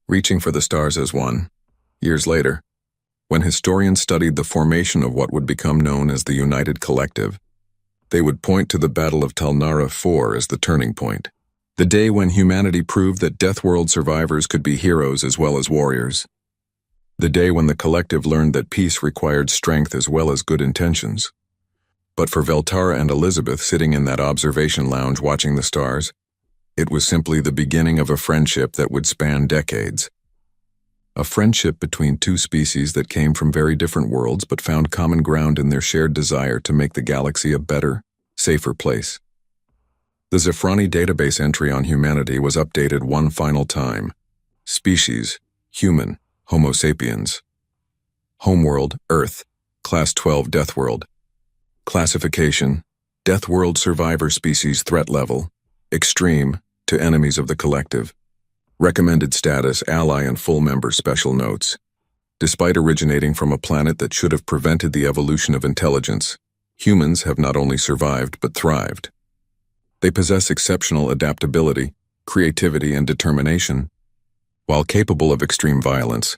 reaching for the stars as one. Years later, when historians studied the formation of what would become known as the United Collective, they would point to the Battle of Talnara IV as the turning point. The day when humanity proved that Deathworld survivors could be heroes as well as warriors. The day when the collective learned that peace required strength as well as good intentions. But for Veltara and Elizabeth sitting in that observation lounge watching the stars, it was simply the beginning of a friendship that would span decades. A friendship between two species that came from very different worlds but found common ground in their shared desire to make the galaxy a better, safer place. The Zafrani database entry on humanity was updated one final time. Species, human, Homo sapiens. Homeworld, Earth, Class 12 Deathworld. Classification, Deathworld survivor species threat level, extreme, to enemies of the collective. Recommended status, ally and full member special notes. Despite originating from a planet that should have prevented the evolution of intelligence, humans have not only survived but thrived. They possess exceptional adaptability, creativity, and determination. While capable of extreme violence,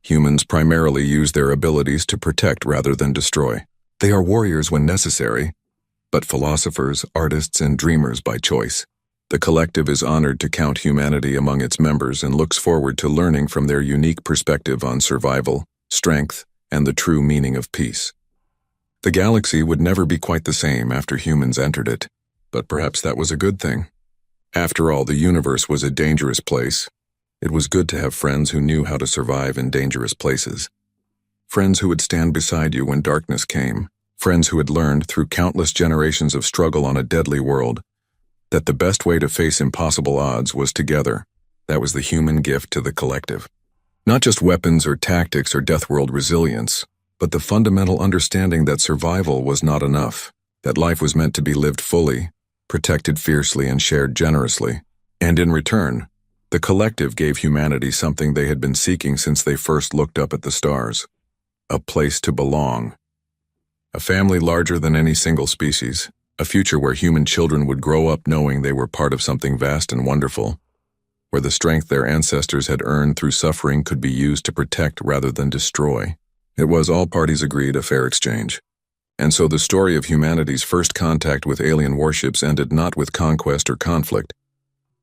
humans primarily use their abilities to protect rather than destroy. They are warriors when necessary, but philosophers, artists, and dreamers by choice. The collective is honored to count humanity among its members and looks forward to learning from their unique perspective on survival, strength, and the true meaning of peace. The galaxy would never be quite the same after humans entered it. But perhaps that was a good thing. After all, the universe was a dangerous place. It was good to have friends who knew how to survive in dangerous places. Friends who would stand beside you when darkness came. Friends who had learned, through countless generations of struggle on a deadly world, that the best way to face impossible odds was together. That was the human gift to the collective. Not just weapons or tactics or Deathworld resilience, but the fundamental understanding that survival was not enough, that life was meant to be lived fully, protected fiercely, and shared generously. And in return, the collective gave humanity something they had been seeking since they first looked up at the stars. A place to belong. A family larger than any single species. A future where human children would grow up knowing they were part of something vast and wonderful. Where the strength their ancestors had earned through suffering could be used to protect rather than destroy. It was, all parties agreed, a fair exchange. And so the story of humanity's first contact with alien warships ended not with conquest or conflict,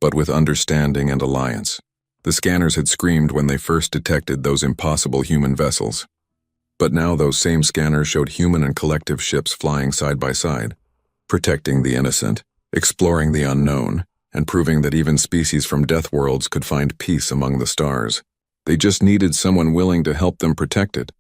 but with understanding and alliance. The scanners had screamed when they first detected those impossible human vessels. But now those same scanners showed human and collective ships flying side by side, protecting the innocent, exploring the unknown, and proving that even species from death worlds could find peace among the stars. They just needed someone willing to help them protect it.